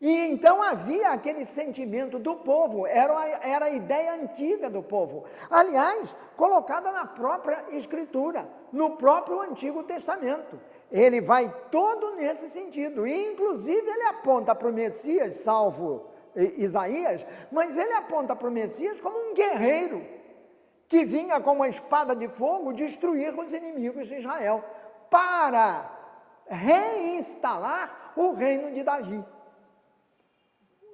E então havia aquele sentimento do povo, era a ideia antiga do povo. Aliás, colocada na própria Escritura, no próprio Antigo Testamento. Ele vai todo nesse sentido, e inclusive ele aponta para o Messias, salvo Isaías, mas ele aponta para o Messias como um guerreiro, que vinha com uma espada de fogo destruir os inimigos de Israel, para reinstalar o reino de Davi.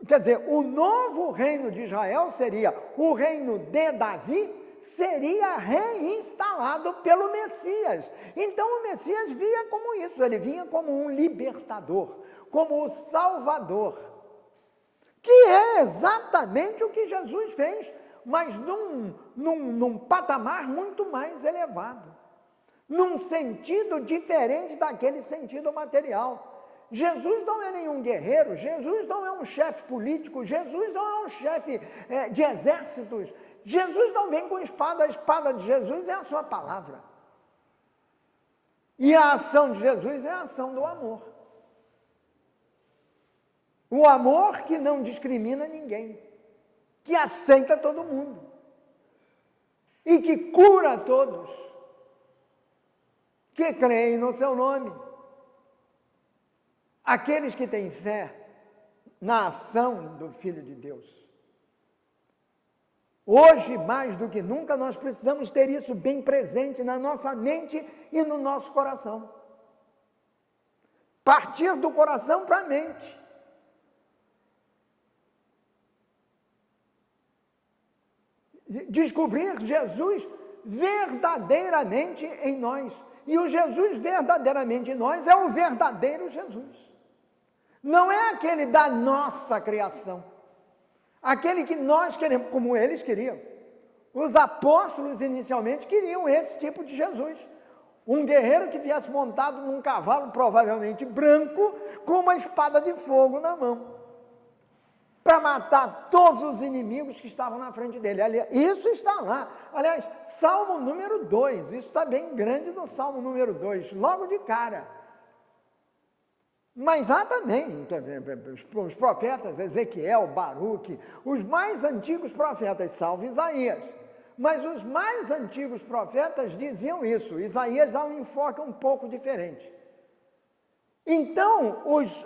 Quer dizer, o novo reino de Israel seria, o reino de Davi seria reinstalado pelo Messias. Então o Messias via como isso, ele vinha como um libertador, como o salvador, que é exatamente o que Jesus fez, mas num patamar muito mais elevado, num sentido diferente daquele sentido material. Jesus não é nenhum guerreiro, Jesus não é um chefe político, Jesus não é um chefe de exércitos, Jesus não vem com espada, a espada de Jesus é a sua palavra. E a ação de Jesus é a ação do amor. O amor que não discrimina ninguém, que aceita todo mundo e que cura todos que creem no seu nome. Aqueles que têm fé na ação do Filho de Deus. Hoje, mais do que nunca, nós precisamos ter isso bem presente na nossa mente e no nosso coração. Partir do coração para a mente. Descobrir Jesus verdadeiramente em nós. E o Jesus verdadeiramente em nós é o verdadeiro Jesus. Não é aquele da nossa criação, aquele que nós queremos, como eles queriam. Os apóstolos inicialmente queriam esse tipo de Jesus, um guerreiro que viesse montado num cavalo, provavelmente branco, com uma espada de fogo na mão, para matar todos os inimigos que estavam na frente dele. Isso está lá. Aliás, Salmo número 2, isso está bem grande no Salmo número 2, logo de cara. Mas há também os profetas Ezequiel, Baruque, os mais antigos profetas, salvo Isaías. Mas os mais antigos profetas diziam isso. Isaías dá um enfoque um pouco diferente. Então, os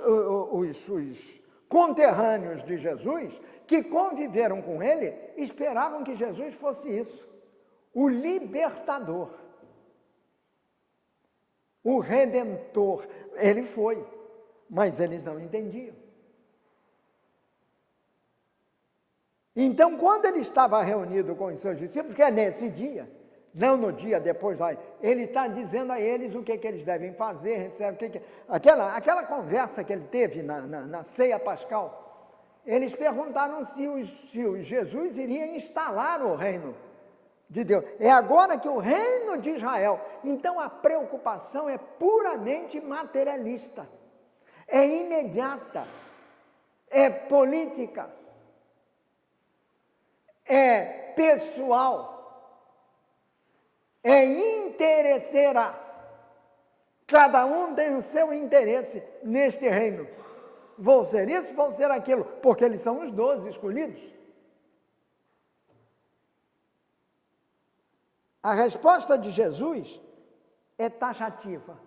conterrâneos de Jesus, que conviveram com ele, esperavam que Jesus fosse isso, o libertador, o redentor. Ele foi. Mas eles não entendiam. Então, quando ele estava reunido com os seus discípulos, que é nesse dia, não no dia depois, ele está dizendo a eles o que eles devem fazer, etc. Aquela conversa que ele teve na ceia pascal, eles perguntaram se Jesus iria instalar o reino de Deus. É agora que o reino de Israel. Então a preocupação é puramente materialista, é imediata, é política, é pessoal, é interesseira. Cada um tem o seu interesse neste reino. Vou ser isso, vou ser aquilo, porque eles são os 12 escolhidos. A resposta de Jesus é taxativa.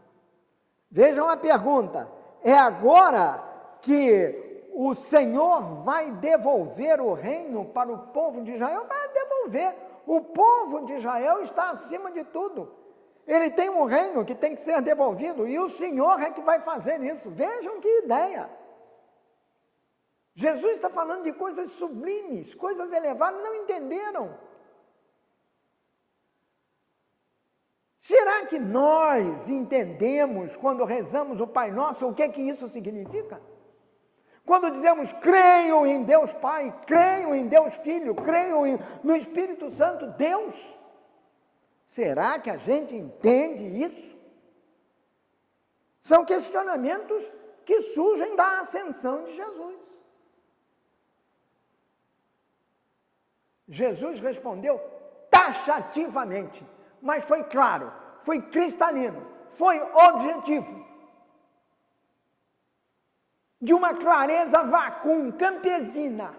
Vejam a pergunta: é agora que o Senhor vai devolver o reino para o povo de Israel? Vai devolver. O povo de Israel está acima de tudo. Ele tem um reino que tem que ser devolvido e o Senhor é que vai fazer isso. Vejam que ideia. Jesus está falando de coisas sublimes, coisas elevadas, não entenderam. Será que nós entendemos, quando rezamos o Pai Nosso, o que é que isso significa? Quando dizemos, creio em Deus Pai, creio em Deus Filho, creio no Espírito Santo, Deus, será que a gente entende isso? São questionamentos que surgem da ascensão de Jesus. Jesus respondeu taxativamente, mas foi claro, foi cristalino, foi objetivo. De uma clareza vacum, campesina.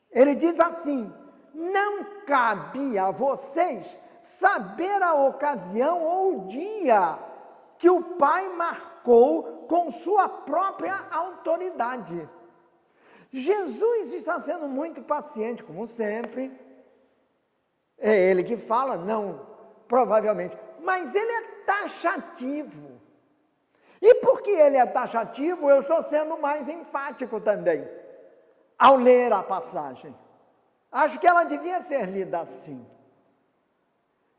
Ele diz assim: não cabe a vocês saber a ocasião ou o dia que o Pai marcou com sua própria autoridade. Jesus está sendo muito paciente, como sempre. É ele que fala, não, provavelmente, mas ele é taxativo. E porque ele é taxativo, eu estou sendo mais enfático também, ao ler a passagem. Acho que ela devia ser lida assim.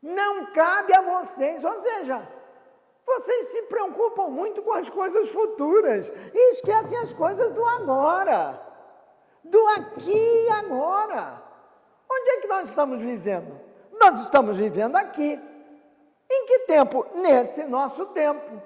Não cabe a vocês, ou seja, vocês se preocupam muito com as coisas futuras e esquecem as coisas do agora, do aqui e agora. Onde é que nós estamos vivendo? Nós estamos vivendo aqui. Em que tempo? Nesse nosso tempo.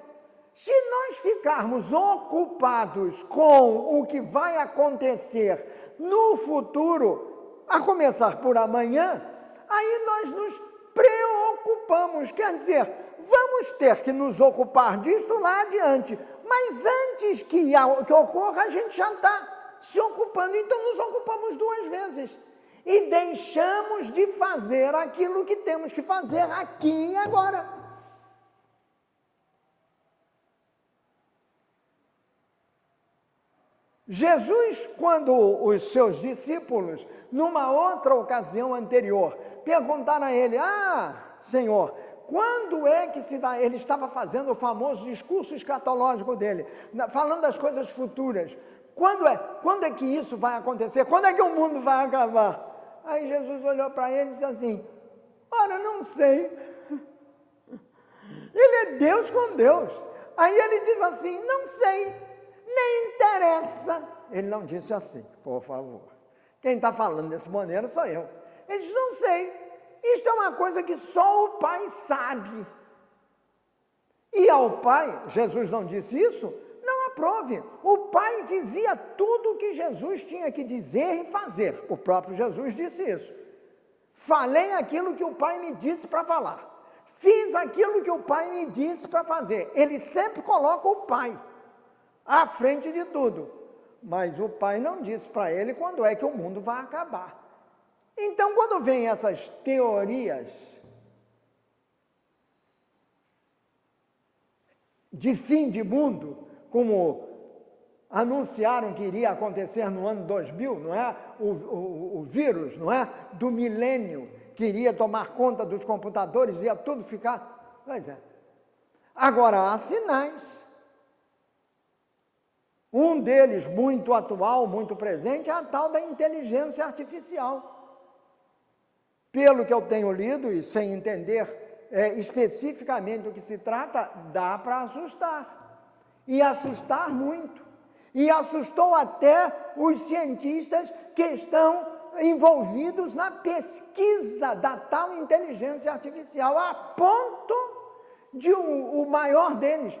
Se nós ficarmos ocupados com o que vai acontecer no futuro, a começar por amanhã, aí nós nos preocupamos. Quer dizer, vamos ter que nos ocupar disto lá adiante. Mas antes que ocorra, a gente já está se ocupando. Então nos ocupamos 2 vezes. E deixamos de fazer aquilo que temos que fazer aqui e agora. Jesus, quando os seus discípulos, numa outra ocasião anterior, perguntaram a ele: Senhor, quando é que se dá? Ele estava fazendo o famoso discurso escatológico dele, falando das coisas futuras. Quando é que isso vai acontecer? Quando é que o mundo vai acabar? Aí Jesus olhou para ele e disse assim: ora, não sei. Ele é Deus com Deus. Aí ele diz assim: não sei. Nem interessa. Ele não disse assim, por favor. Quem está falando dessa maneira sou eu. Ele diz: não sei. Isto é uma coisa que só o Pai sabe. E ao Pai, Jesus não disse isso? Não aprove. O Pai dizia tudo o que Jesus tinha que dizer e fazer. O próprio Jesus disse isso. Falei aquilo que o Pai me disse para falar. Fiz aquilo que o Pai me disse para fazer. Ele sempre coloca o Pai à frente de tudo, mas o Pai não disse para ele quando é que o mundo vai acabar. Então, quando vem essas teorias de fim de mundo, como anunciaram que iria acontecer no ano 2000, não é? O vírus, não é? Do milênio, que iria tomar conta dos computadores, ia tudo ficar... Pois é. Agora, há sinais. Um deles, muito atual, muito presente, é a tal da inteligência artificial. Pelo que eu tenho lido, e sem entender especificamente do que se trata, dá para assustar. E assustar muito. E assustou até os cientistas que estão envolvidos na pesquisa da tal inteligência artificial, a ponto de o maior deles,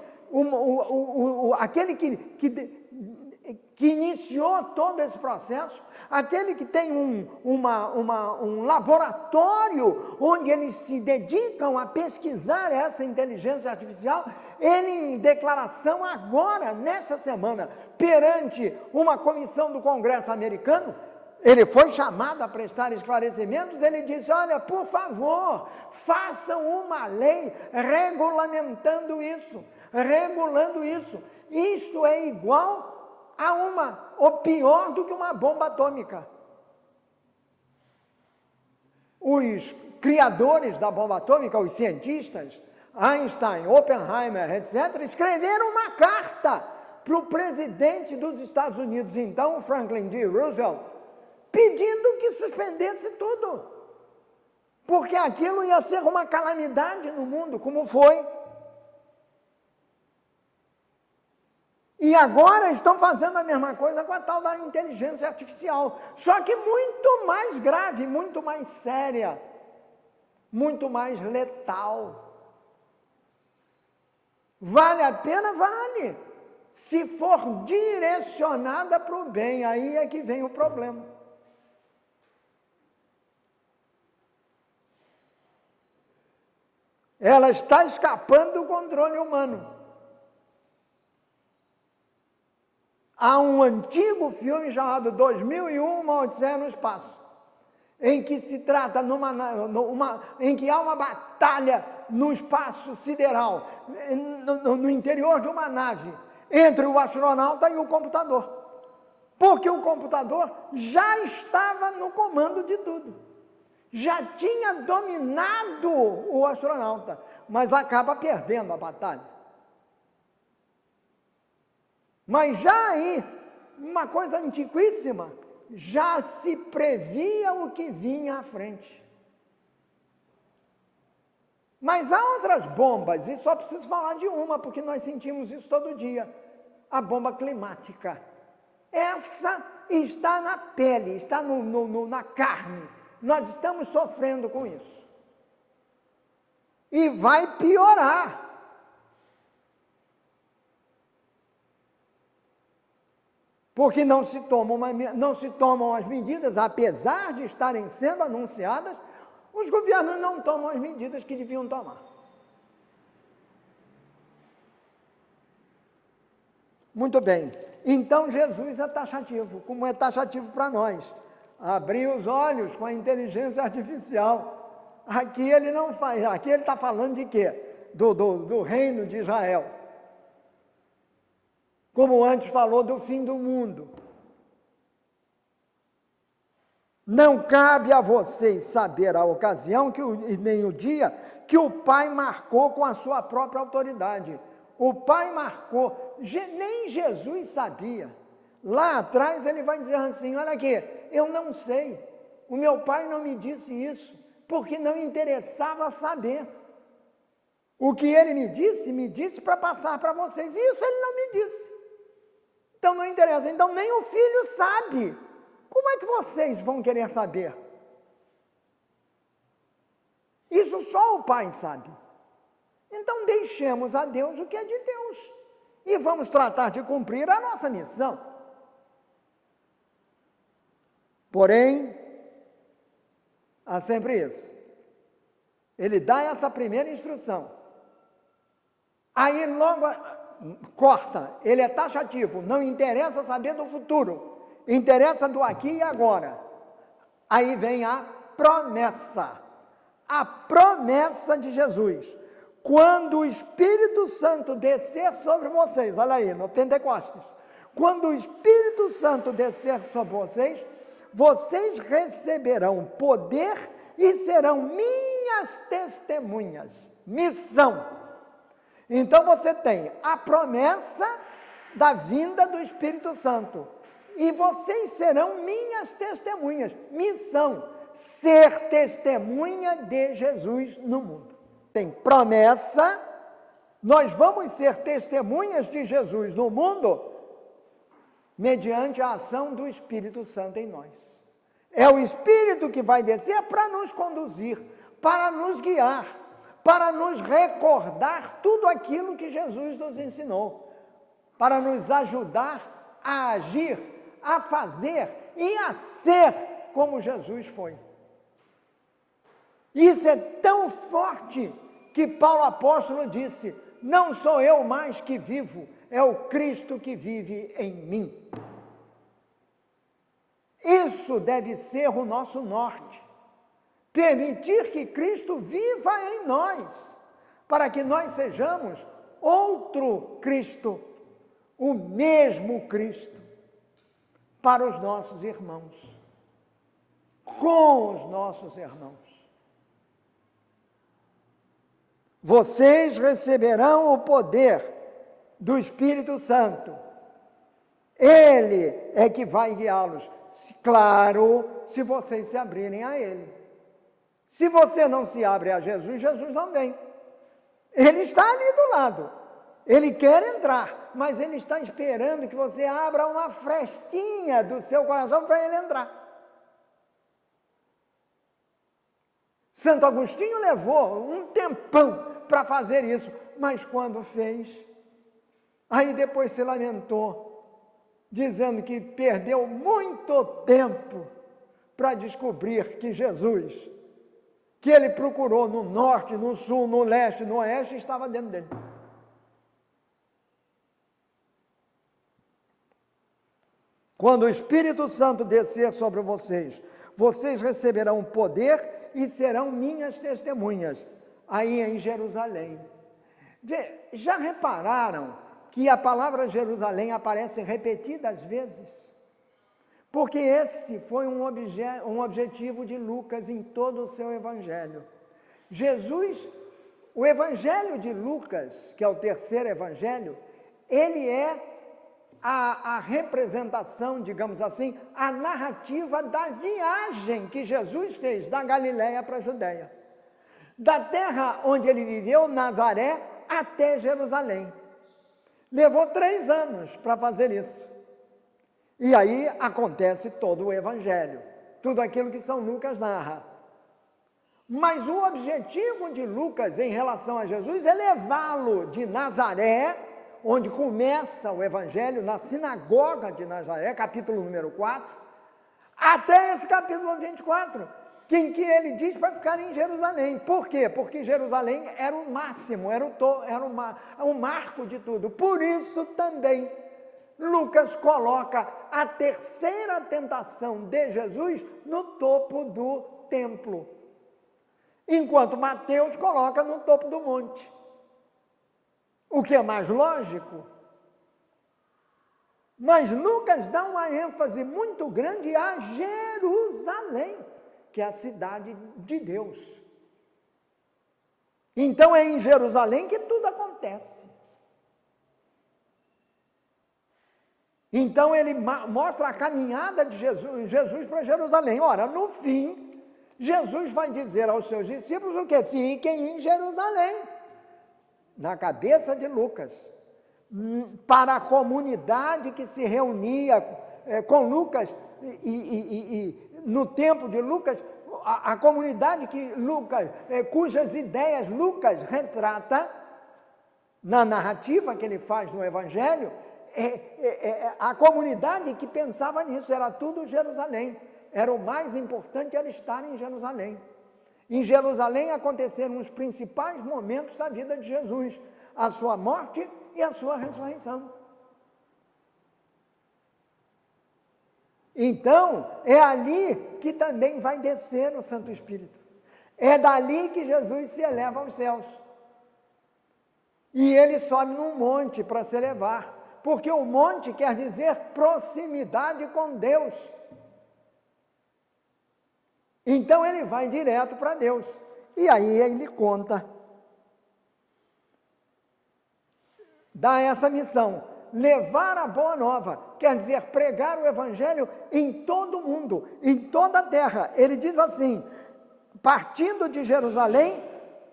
aquele que iniciou todo esse processo, aquele que tem um laboratório onde eles se dedicam a pesquisar essa inteligência artificial, ele em declaração agora, nesta semana, perante uma comissão do Congresso americano, ele foi chamado a prestar esclarecimentos, ele disse, olha, por favor, façam uma lei regulamentando isso, regulando isso. Isto é igual ou pior do que uma bomba atômica. Os criadores da bomba atômica, os cientistas, Einstein, Oppenheimer, etc., escreveram uma carta para o presidente dos Estados Unidos, então, Franklin D. Roosevelt, pedindo que suspendesse tudo, porque aquilo ia ser uma calamidade no mundo, como foi. E agora estão fazendo a mesma coisa com a tal da inteligência artificial, só que muito mais grave, muito mais séria, muito mais letal. Vale a pena? Vale. Se for direcionada para o bem, aí é que vem o problema. Ela está escapando do controle humano. Há um antigo filme chamado 2001, Uma Odisseia no Espaço, em que se trata em que há uma batalha no espaço sideral, no interior de uma nave, entre o astronauta e o computador. Porque o computador já estava no comando de tudo. Já tinha dominado o astronauta, mas acaba perdendo a batalha. Mas já aí, uma coisa antiquíssima, já se previa o que vinha à frente. Mas há outras bombas, e só preciso falar de uma, porque nós sentimos isso todo dia. A bomba climática. Essa está na pele, está na carne. Nós estamos sofrendo com isso. E vai piorar. Porque não se tomam as medidas, apesar de estarem sendo anunciadas, os governos não tomam as medidas que deviam tomar. Muito bem, então Jesus é taxativo, como é taxativo para nós. Abrir os olhos com a inteligência artificial. Aqui ele não faz, aqui ele está falando de quê? Do reino de Israel. Como antes falou do fim do mundo. Não cabe a vocês saber a ocasião nem o dia que o Pai marcou com a sua própria autoridade. O Pai marcou, nem Jesus sabia. Lá atrás ele vai dizer assim, olha aqui, eu não sei, o meu Pai não me disse isso, porque não interessava saber. O que ele me disse para passar para vocês, e isso ele não me disse. Então não interessa, então nem o filho sabe. Como é que vocês vão querer saber? Isso só o Pai sabe. Então deixemos a Deus o que é de Deus. E vamos tratar de cumprir a nossa missão. Porém, há sempre isso. Ele dá essa primeira instrução. Aí logo corta, ele é taxativo, não interessa saber do futuro, interessa do aqui e agora. Aí vem a promessa de Jesus. Quando o Espírito Santo descer sobre vocês, olha aí, no Pentecostes, quando o Espírito Santo descer sobre vocês, vocês receberão poder e serão minhas testemunhas. Missão. Então você tem a promessa da vinda do Espírito Santo. E vocês serão minhas testemunhas. Missão, ser testemunha de Jesus no mundo. Tem promessa, nós vamos ser testemunhas de Jesus no mundo mediante a ação do Espírito Santo em nós. É o Espírito que vai descer para nos conduzir, para nos guiar, para nos recordar tudo aquilo que Jesus nos ensinou, para nos ajudar a agir, a fazer e a ser como Jesus foi. Isso é tão forte que Paulo apóstolo disse: não sou eu mais que vivo, é o Cristo que vive em mim. Isso deve ser o nosso norte. Permitir que Cristo viva em nós, para que nós sejamos outro Cristo, o mesmo Cristo, para os nossos irmãos, com os nossos irmãos. Vocês receberão o poder do Espírito Santo. Ele é que vai guiá-los. Claro, se vocês se abrirem a Ele. Se você não se abre a Jesus, Jesus não vem. Ele está ali do lado. Ele quer entrar, mas Ele está esperando que você abra uma frestinha do seu coração para Ele entrar. Santo Agostinho levou um tempão para fazer isso, mas quando fez, aí depois se lamentou, dizendo que perdeu muito tempo para descobrir que Jesus, que ele procurou no norte, no sul, no leste, no oeste, estava dentro dele. Quando o Espírito Santo descer sobre vocês, vocês receberão poder e serão minhas testemunhas, aí em Jerusalém. Já repararam que a palavra Jerusalém aparece repetidas vezes? Porque esse foi um objetivo de Lucas em todo o seu evangelho. O evangelho de Lucas, que é o terceiro evangelho, ele é a representação, digamos assim, a narrativa da viagem que Jesus fez da Galiléia para a Judéia. Da terra onde ele viveu, Nazaré, até Jerusalém. Levou 3 anos para fazer isso. E aí acontece todo o evangelho, tudo aquilo que São Lucas narra. Mas o objetivo de Lucas em relação a Jesus é levá-lo de Nazaré, onde começa o evangelho, na sinagoga de Nazaré, capítulo número 4, até esse capítulo 24, em que ele diz para ficar em Jerusalém. Por quê? Porque Jerusalém era o máximo, era o marco de tudo. Por isso também Lucas coloca a terceira tentação de Jesus no topo do templo, enquanto Mateus coloca no topo do monte. O que é mais lógico? Mas Lucas dá uma ênfase muito grande a Jerusalém, que é a cidade de Deus. Então é em Jerusalém que tudo acontece. Então ele mostra a caminhada de Jesus para Jerusalém. Ora, no fim, Jesus vai dizer aos seus discípulos o que? Fiquem em Jerusalém. Na cabeça de Lucas, para a comunidade que se reunia com Lucas e no tempo de Lucas, a comunidade que Lucas, cujas ideias Lucas retrata na narrativa que ele faz no Evangelho, a comunidade que pensava nisso, era tudo Jerusalém. Era o mais importante, era estar em Jerusalém. Em Jerusalém aconteceram os principais momentos da vida de Jesus, a sua morte e a sua ressurreição. Então, é ali que também vai descer o Santo Espírito. É dali que Jesus se eleva aos céus. E ele sobe num monte para se elevar, porque o monte quer dizer proximidade com Deus. Então ele vai direto para Deus. E aí ele conta, dá essa missão, levar a boa nova, quer dizer, pregar o evangelho em todo o mundo, em toda a terra. Ele diz assim, partindo de Jerusalém,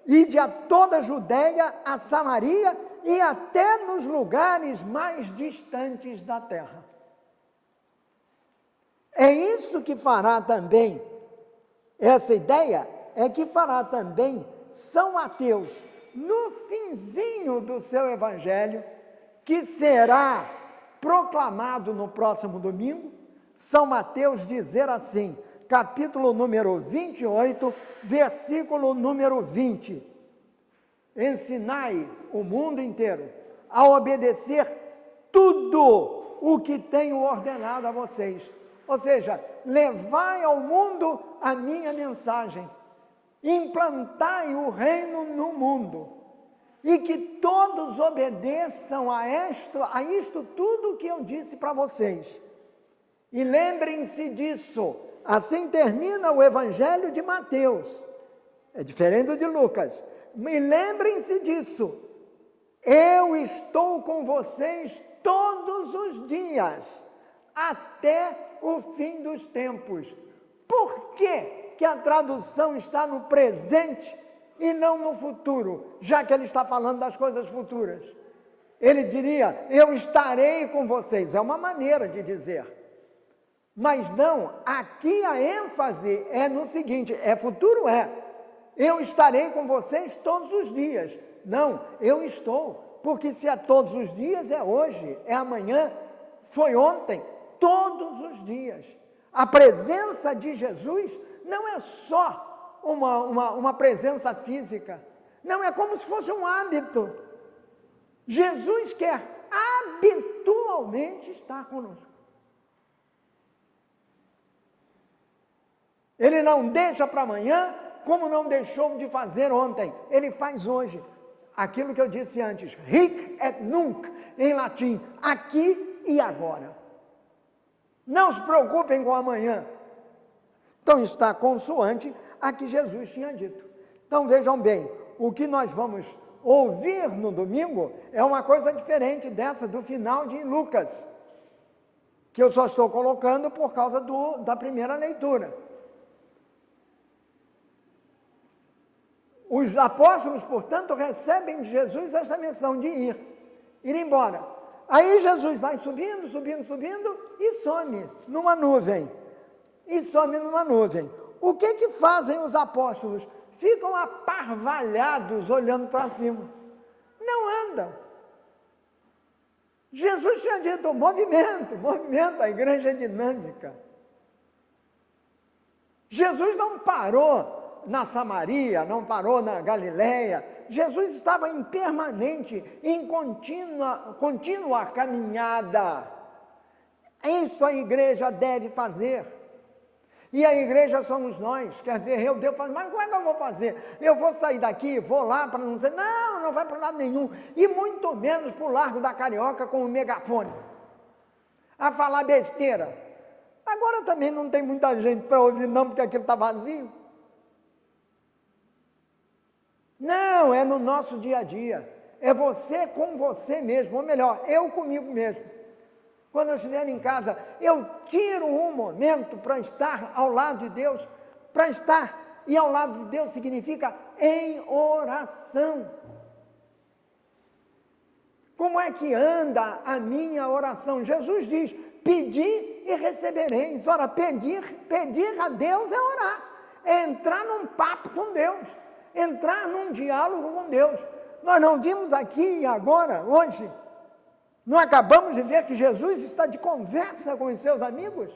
ide a toda a Judéia, a Samaria e até nos lugares mais distantes da terra. É isso que fará também, essa ideia é que fará também São Mateus, no finzinho do seu evangelho, que será proclamado no próximo domingo, São Mateus dizer assim, capítulo número 28, versículo número 20. Ensinai o mundo inteiro a obedecer tudo o que tenho ordenado a vocês. Ou seja, levai ao mundo a minha mensagem, implantai o reino no mundo, e que todos obedeçam a isto tudo que eu disse para vocês. E lembrem-se disso. Assim termina o Evangelho de Mateus. É diferente do de Lucas. E lembrem-se disso. Eu estou com vocês todos os dias, até o fim dos tempos. Por que a tradução está no presente e não no futuro, já que ele está falando das coisas futuras? Ele diria, eu estarei com vocês, é uma maneira de dizer. Mas não, aqui a ênfase é no seguinte, é futuro, eu estarei com vocês todos os dias. Não, eu estou, porque se é todos os dias, é hoje, é amanhã, foi ontem, todos os dias. A presença de Jesus não é só uma presença física, não é como se fosse um hábito. Jesus quer habitualmente estar conosco. Ele não deixa para amanhã, como não deixou de fazer ontem. Ele faz hoje. Aquilo que eu disse antes, hic et nunc, em latim, aqui e agora. Não se preocupem com amanhã. Então está consoante a que Jesus tinha dito. Então vejam bem, o que nós vamos ouvir no domingo é uma coisa diferente dessa do final de Lucas, que eu só estou colocando por causa da primeira leitura. Os apóstolos, portanto, recebem de Jesus essa missão de ir embora. Aí Jesus vai subindo e some numa nuvem. O que fazem os apóstolos? Ficam aparvalhados olhando para cima. Não andam. Jesus tinha dito, movimento, a igreja é dinâmica. Jesus não parou na Samaria, não parou na Galileia. Jesus estava em permanente, em contínua caminhada. Isso a igreja deve fazer. E a igreja somos nós. Quer dizer, eu devo fazer, mas como é que eu vou fazer? Eu vou sair daqui, vou lá para não ser... Não vai para lado nenhum. E muito menos para o Largo da Carioca com o megafone. A falar besteira. Agora também não tem muita gente para ouvir não, porque aquilo está vazio. Não, é no nosso dia a dia. É você com você mesmo, ou melhor, eu comigo mesmo. Quando eu estiver em casa, eu tiro um momento para estar ao lado de Deus. Para estar e ao lado de Deus significa em oração. Como é que anda a minha oração? Jesus diz, pedi e recebereis. Ora, pedir a Deus é orar. É entrar num papo com Deus. Entrar num diálogo com Deus. Nós não vimos aqui e agora, hoje, não acabamos de ver que Jesus está de conversa com os seus amigos?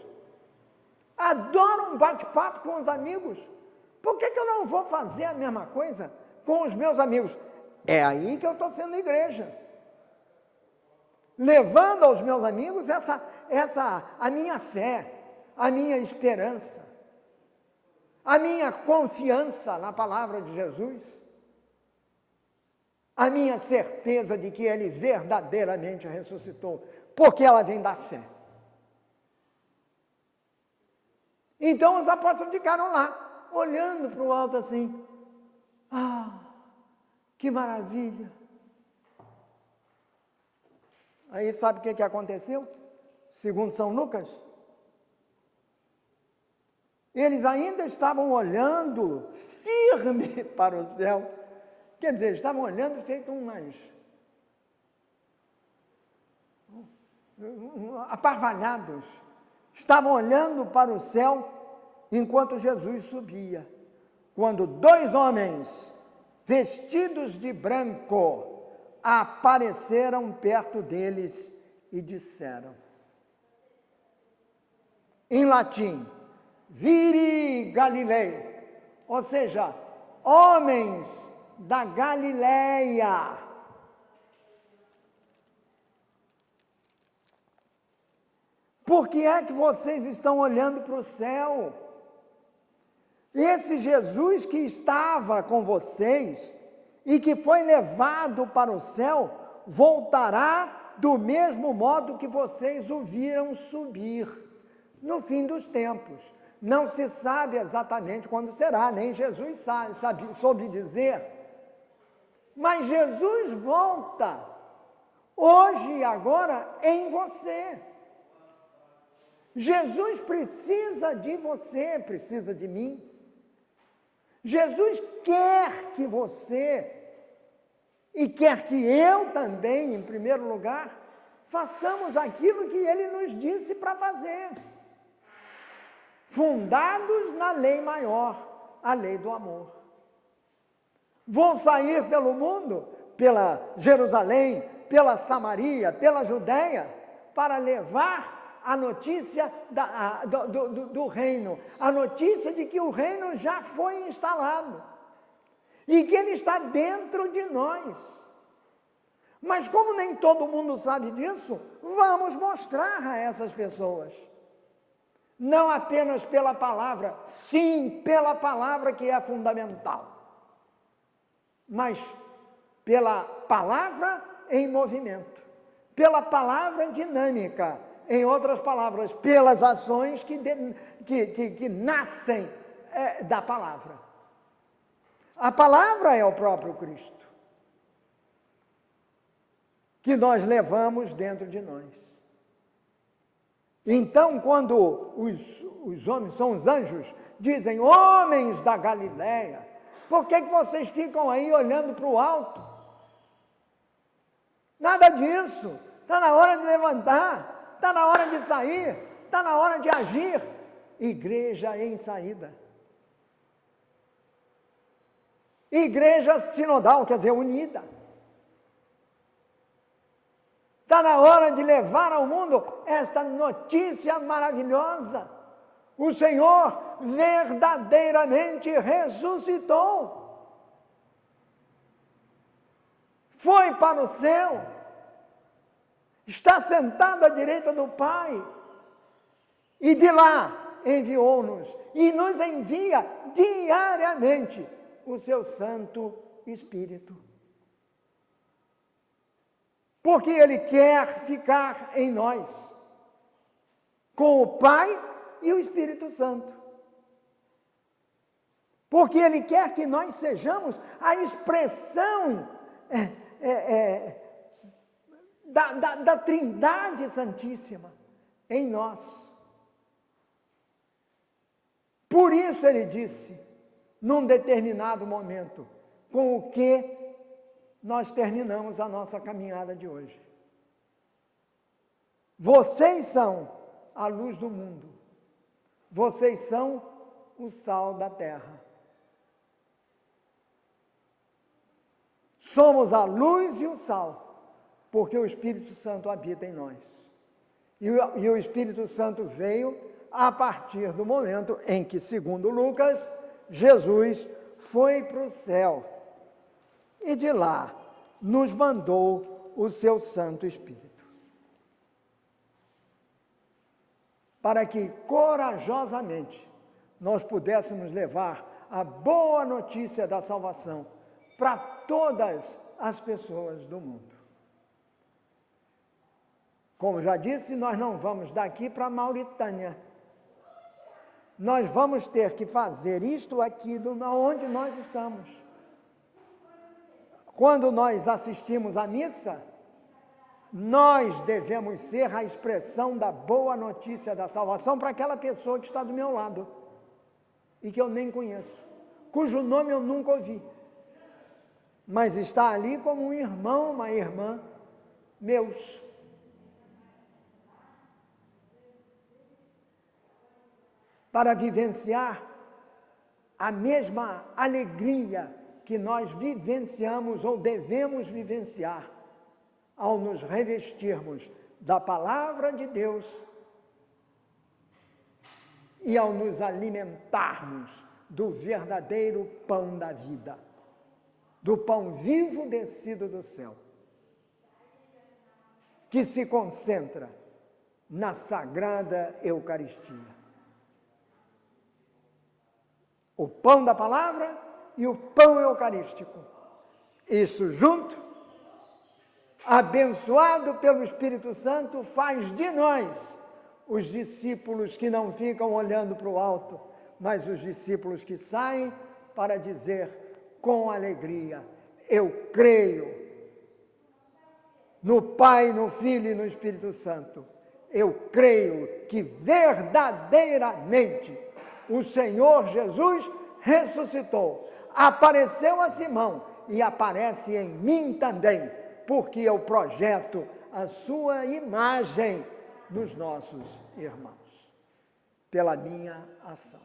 Adora um bate-papo com os amigos. Por que eu não vou fazer a mesma coisa com os meus amigos? É aí que eu estou sendo igreja. Levando aos meus amigos a minha fé, a minha esperança, a minha confiança na palavra de Jesus, a minha certeza de que Ele verdadeiramente ressuscitou, porque ela vem da fé. Então os apóstolos ficaram lá, olhando para o alto assim, que maravilha! Aí sabe o que aconteceu? Segundo São Lucas, eles ainda estavam olhando firme para o céu. Quer dizer, estavam olhando feito aparvalhados, estavam olhando para o céu enquanto Jesus subia, quando dois homens vestidos de branco apareceram perto deles e disseram, em latim, Viri Galilei, ou seja, homens da Galileia. Por que é que vocês estão olhando para o céu? Esse Jesus que estava com vocês e que foi levado para o céu, voltará do mesmo modo que vocês o viram subir, no fim dos tempos. Não se sabe exatamente quando será, nem Jesus soube dizer. Mas Jesus volta, hoje e agora, em você. Jesus precisa de você, precisa de mim. Jesus quer que você, e quer que eu também, em primeiro lugar, façamos aquilo que Ele nos disse para fazer. Fundados na lei maior, a lei do amor. Vou sair pelo mundo, pela Jerusalém, pela Samaria, pela Judéia, para levar a notícia do reino, a notícia de que o reino já foi instalado e que ele está dentro de nós. Mas como nem todo mundo sabe disso, vamos mostrar a essas pessoas. Não apenas pela palavra, sim, pela palavra que é fundamental, mas pela palavra em movimento, pela palavra dinâmica, em outras palavras, pelas ações que nascem da palavra. A palavra é o próprio Cristo, que nós levamos dentro de nós. Então, quando os homens, são os anjos, dizem, homens da Galileia, por que vocês ficam aí olhando para o alto? Nada disso, está na hora de levantar, está na hora de sair, está na hora de agir. Igreja em saída. Igreja sinodal, quer dizer, unida. Está na hora de levar ao mundo esta notícia maravilhosa. O Senhor verdadeiramente ressuscitou. Foi para o céu. Está sentado à direita do Pai. E de lá enviou-nos. E nos envia diariamente o seu Santo Espírito. Porque Ele quer ficar em nós, com o Pai e o Espírito Santo. Porque Ele quer que nós sejamos a expressão da Trindade Santíssima em nós. Por isso Ele disse, num determinado momento, com o que nós terminamos a nossa caminhada de hoje. Vocês são a luz do mundo. Vocês são o sal da terra. Somos a luz e o sal, porque o Espírito Santo habita em nós. E o Espírito Santo veio a partir do momento em que, segundo Lucas, Jesus foi para o céu. E de lá nos mandou o seu Santo Espírito. Para que corajosamente nós pudéssemos levar a boa notícia da salvação para todas as pessoas do mundo. Como já disse, nós não vamos daqui para a Mauritânia. Nós vamos ter que fazer isto aqui onde nós estamos. Quando nós assistimos à missa, nós devemos ser a expressão da boa notícia da salvação para aquela pessoa que está do meu lado e que eu nem conheço, cujo nome eu nunca ouvi, mas está ali como um irmão, uma irmã meus. para vivenciar a mesma alegria que nós vivenciamos ou devemos vivenciar ao nos revestirmos da palavra de Deus e ao nos alimentarmos do verdadeiro pão da vida, do pão vivo descido do céu, que se concentra na Sagrada Eucaristia. O pão da palavra e o pão eucarístico. Isso junto, abençoado pelo Espírito Santo, faz de nós os discípulos que não ficam olhando para o alto, mas os discípulos que saem para dizer com alegria: eu creio no Pai, no Filho e no Espírito Santo. Eu creio que verdadeiramente o Senhor Jesus ressuscitou, apareceu a Simão e aparece em mim também, porque eu projeto a sua imagem nos nossos irmãos, pela minha ação.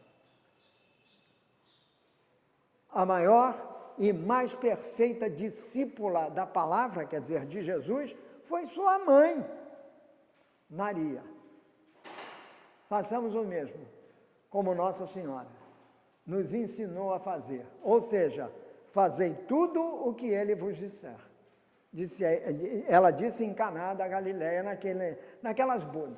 A maior e mais perfeita discípula da palavra, quer dizer, de Jesus, foi sua mãe, Maria. Façamos o mesmo, como Nossa Senhora nos ensinou a fazer, ou seja, fazei tudo o que ele vos disser. Ela disse em Caná da Galileia, naquelas bodas.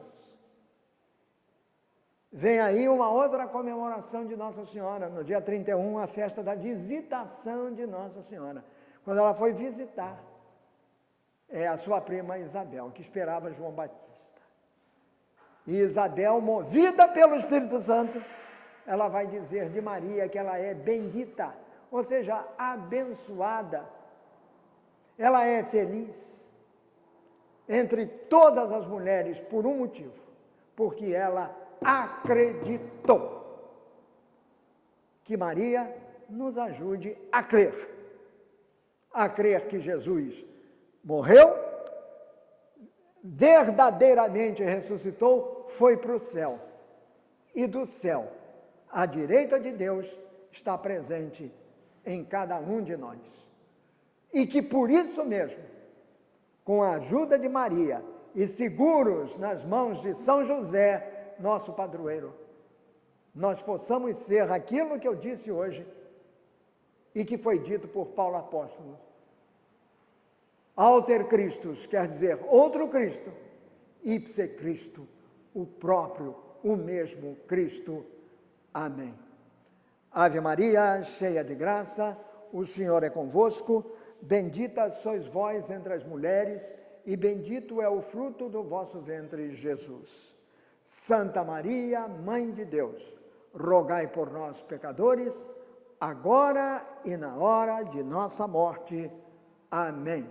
Vem aí uma outra comemoração de Nossa Senhora, no dia 31, a festa da visitação de Nossa Senhora, quando ela foi visitar a sua prima Isabel, que esperava João Batista. E Isabel, movida pelo Espírito Santo, ela vai dizer de Maria que ela é bendita, ou seja, abençoada. Ela é feliz entre todas as mulheres por um motivo, porque ela acreditou. Que Maria nos ajude a crer que Jesus morreu, verdadeiramente ressuscitou, foi para o céu, e do céu, à direita de Deus, está presente em cada um de nós. E que por isso mesmo, com a ajuda de Maria e seguros nas mãos de São José, nosso padroeiro, nós possamos ser aquilo que eu disse hoje e que foi dito por Paulo Apóstolo. Alter Christus, quer dizer, outro Cristo, ipse Cristo, o próprio, o mesmo Cristo. Amém. Ave Maria, cheia de graça, o Senhor é convosco, bendita sois vós entre as mulheres, e bendito é o fruto do vosso ventre, Jesus. Santa Maria, Mãe de Deus, rogai por nós, pecadores, agora e na hora de nossa morte. Amém.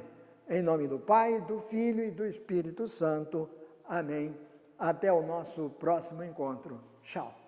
Em nome do Pai, do Filho e do Espírito Santo. Amém. Até o nosso próximo encontro. Tchau.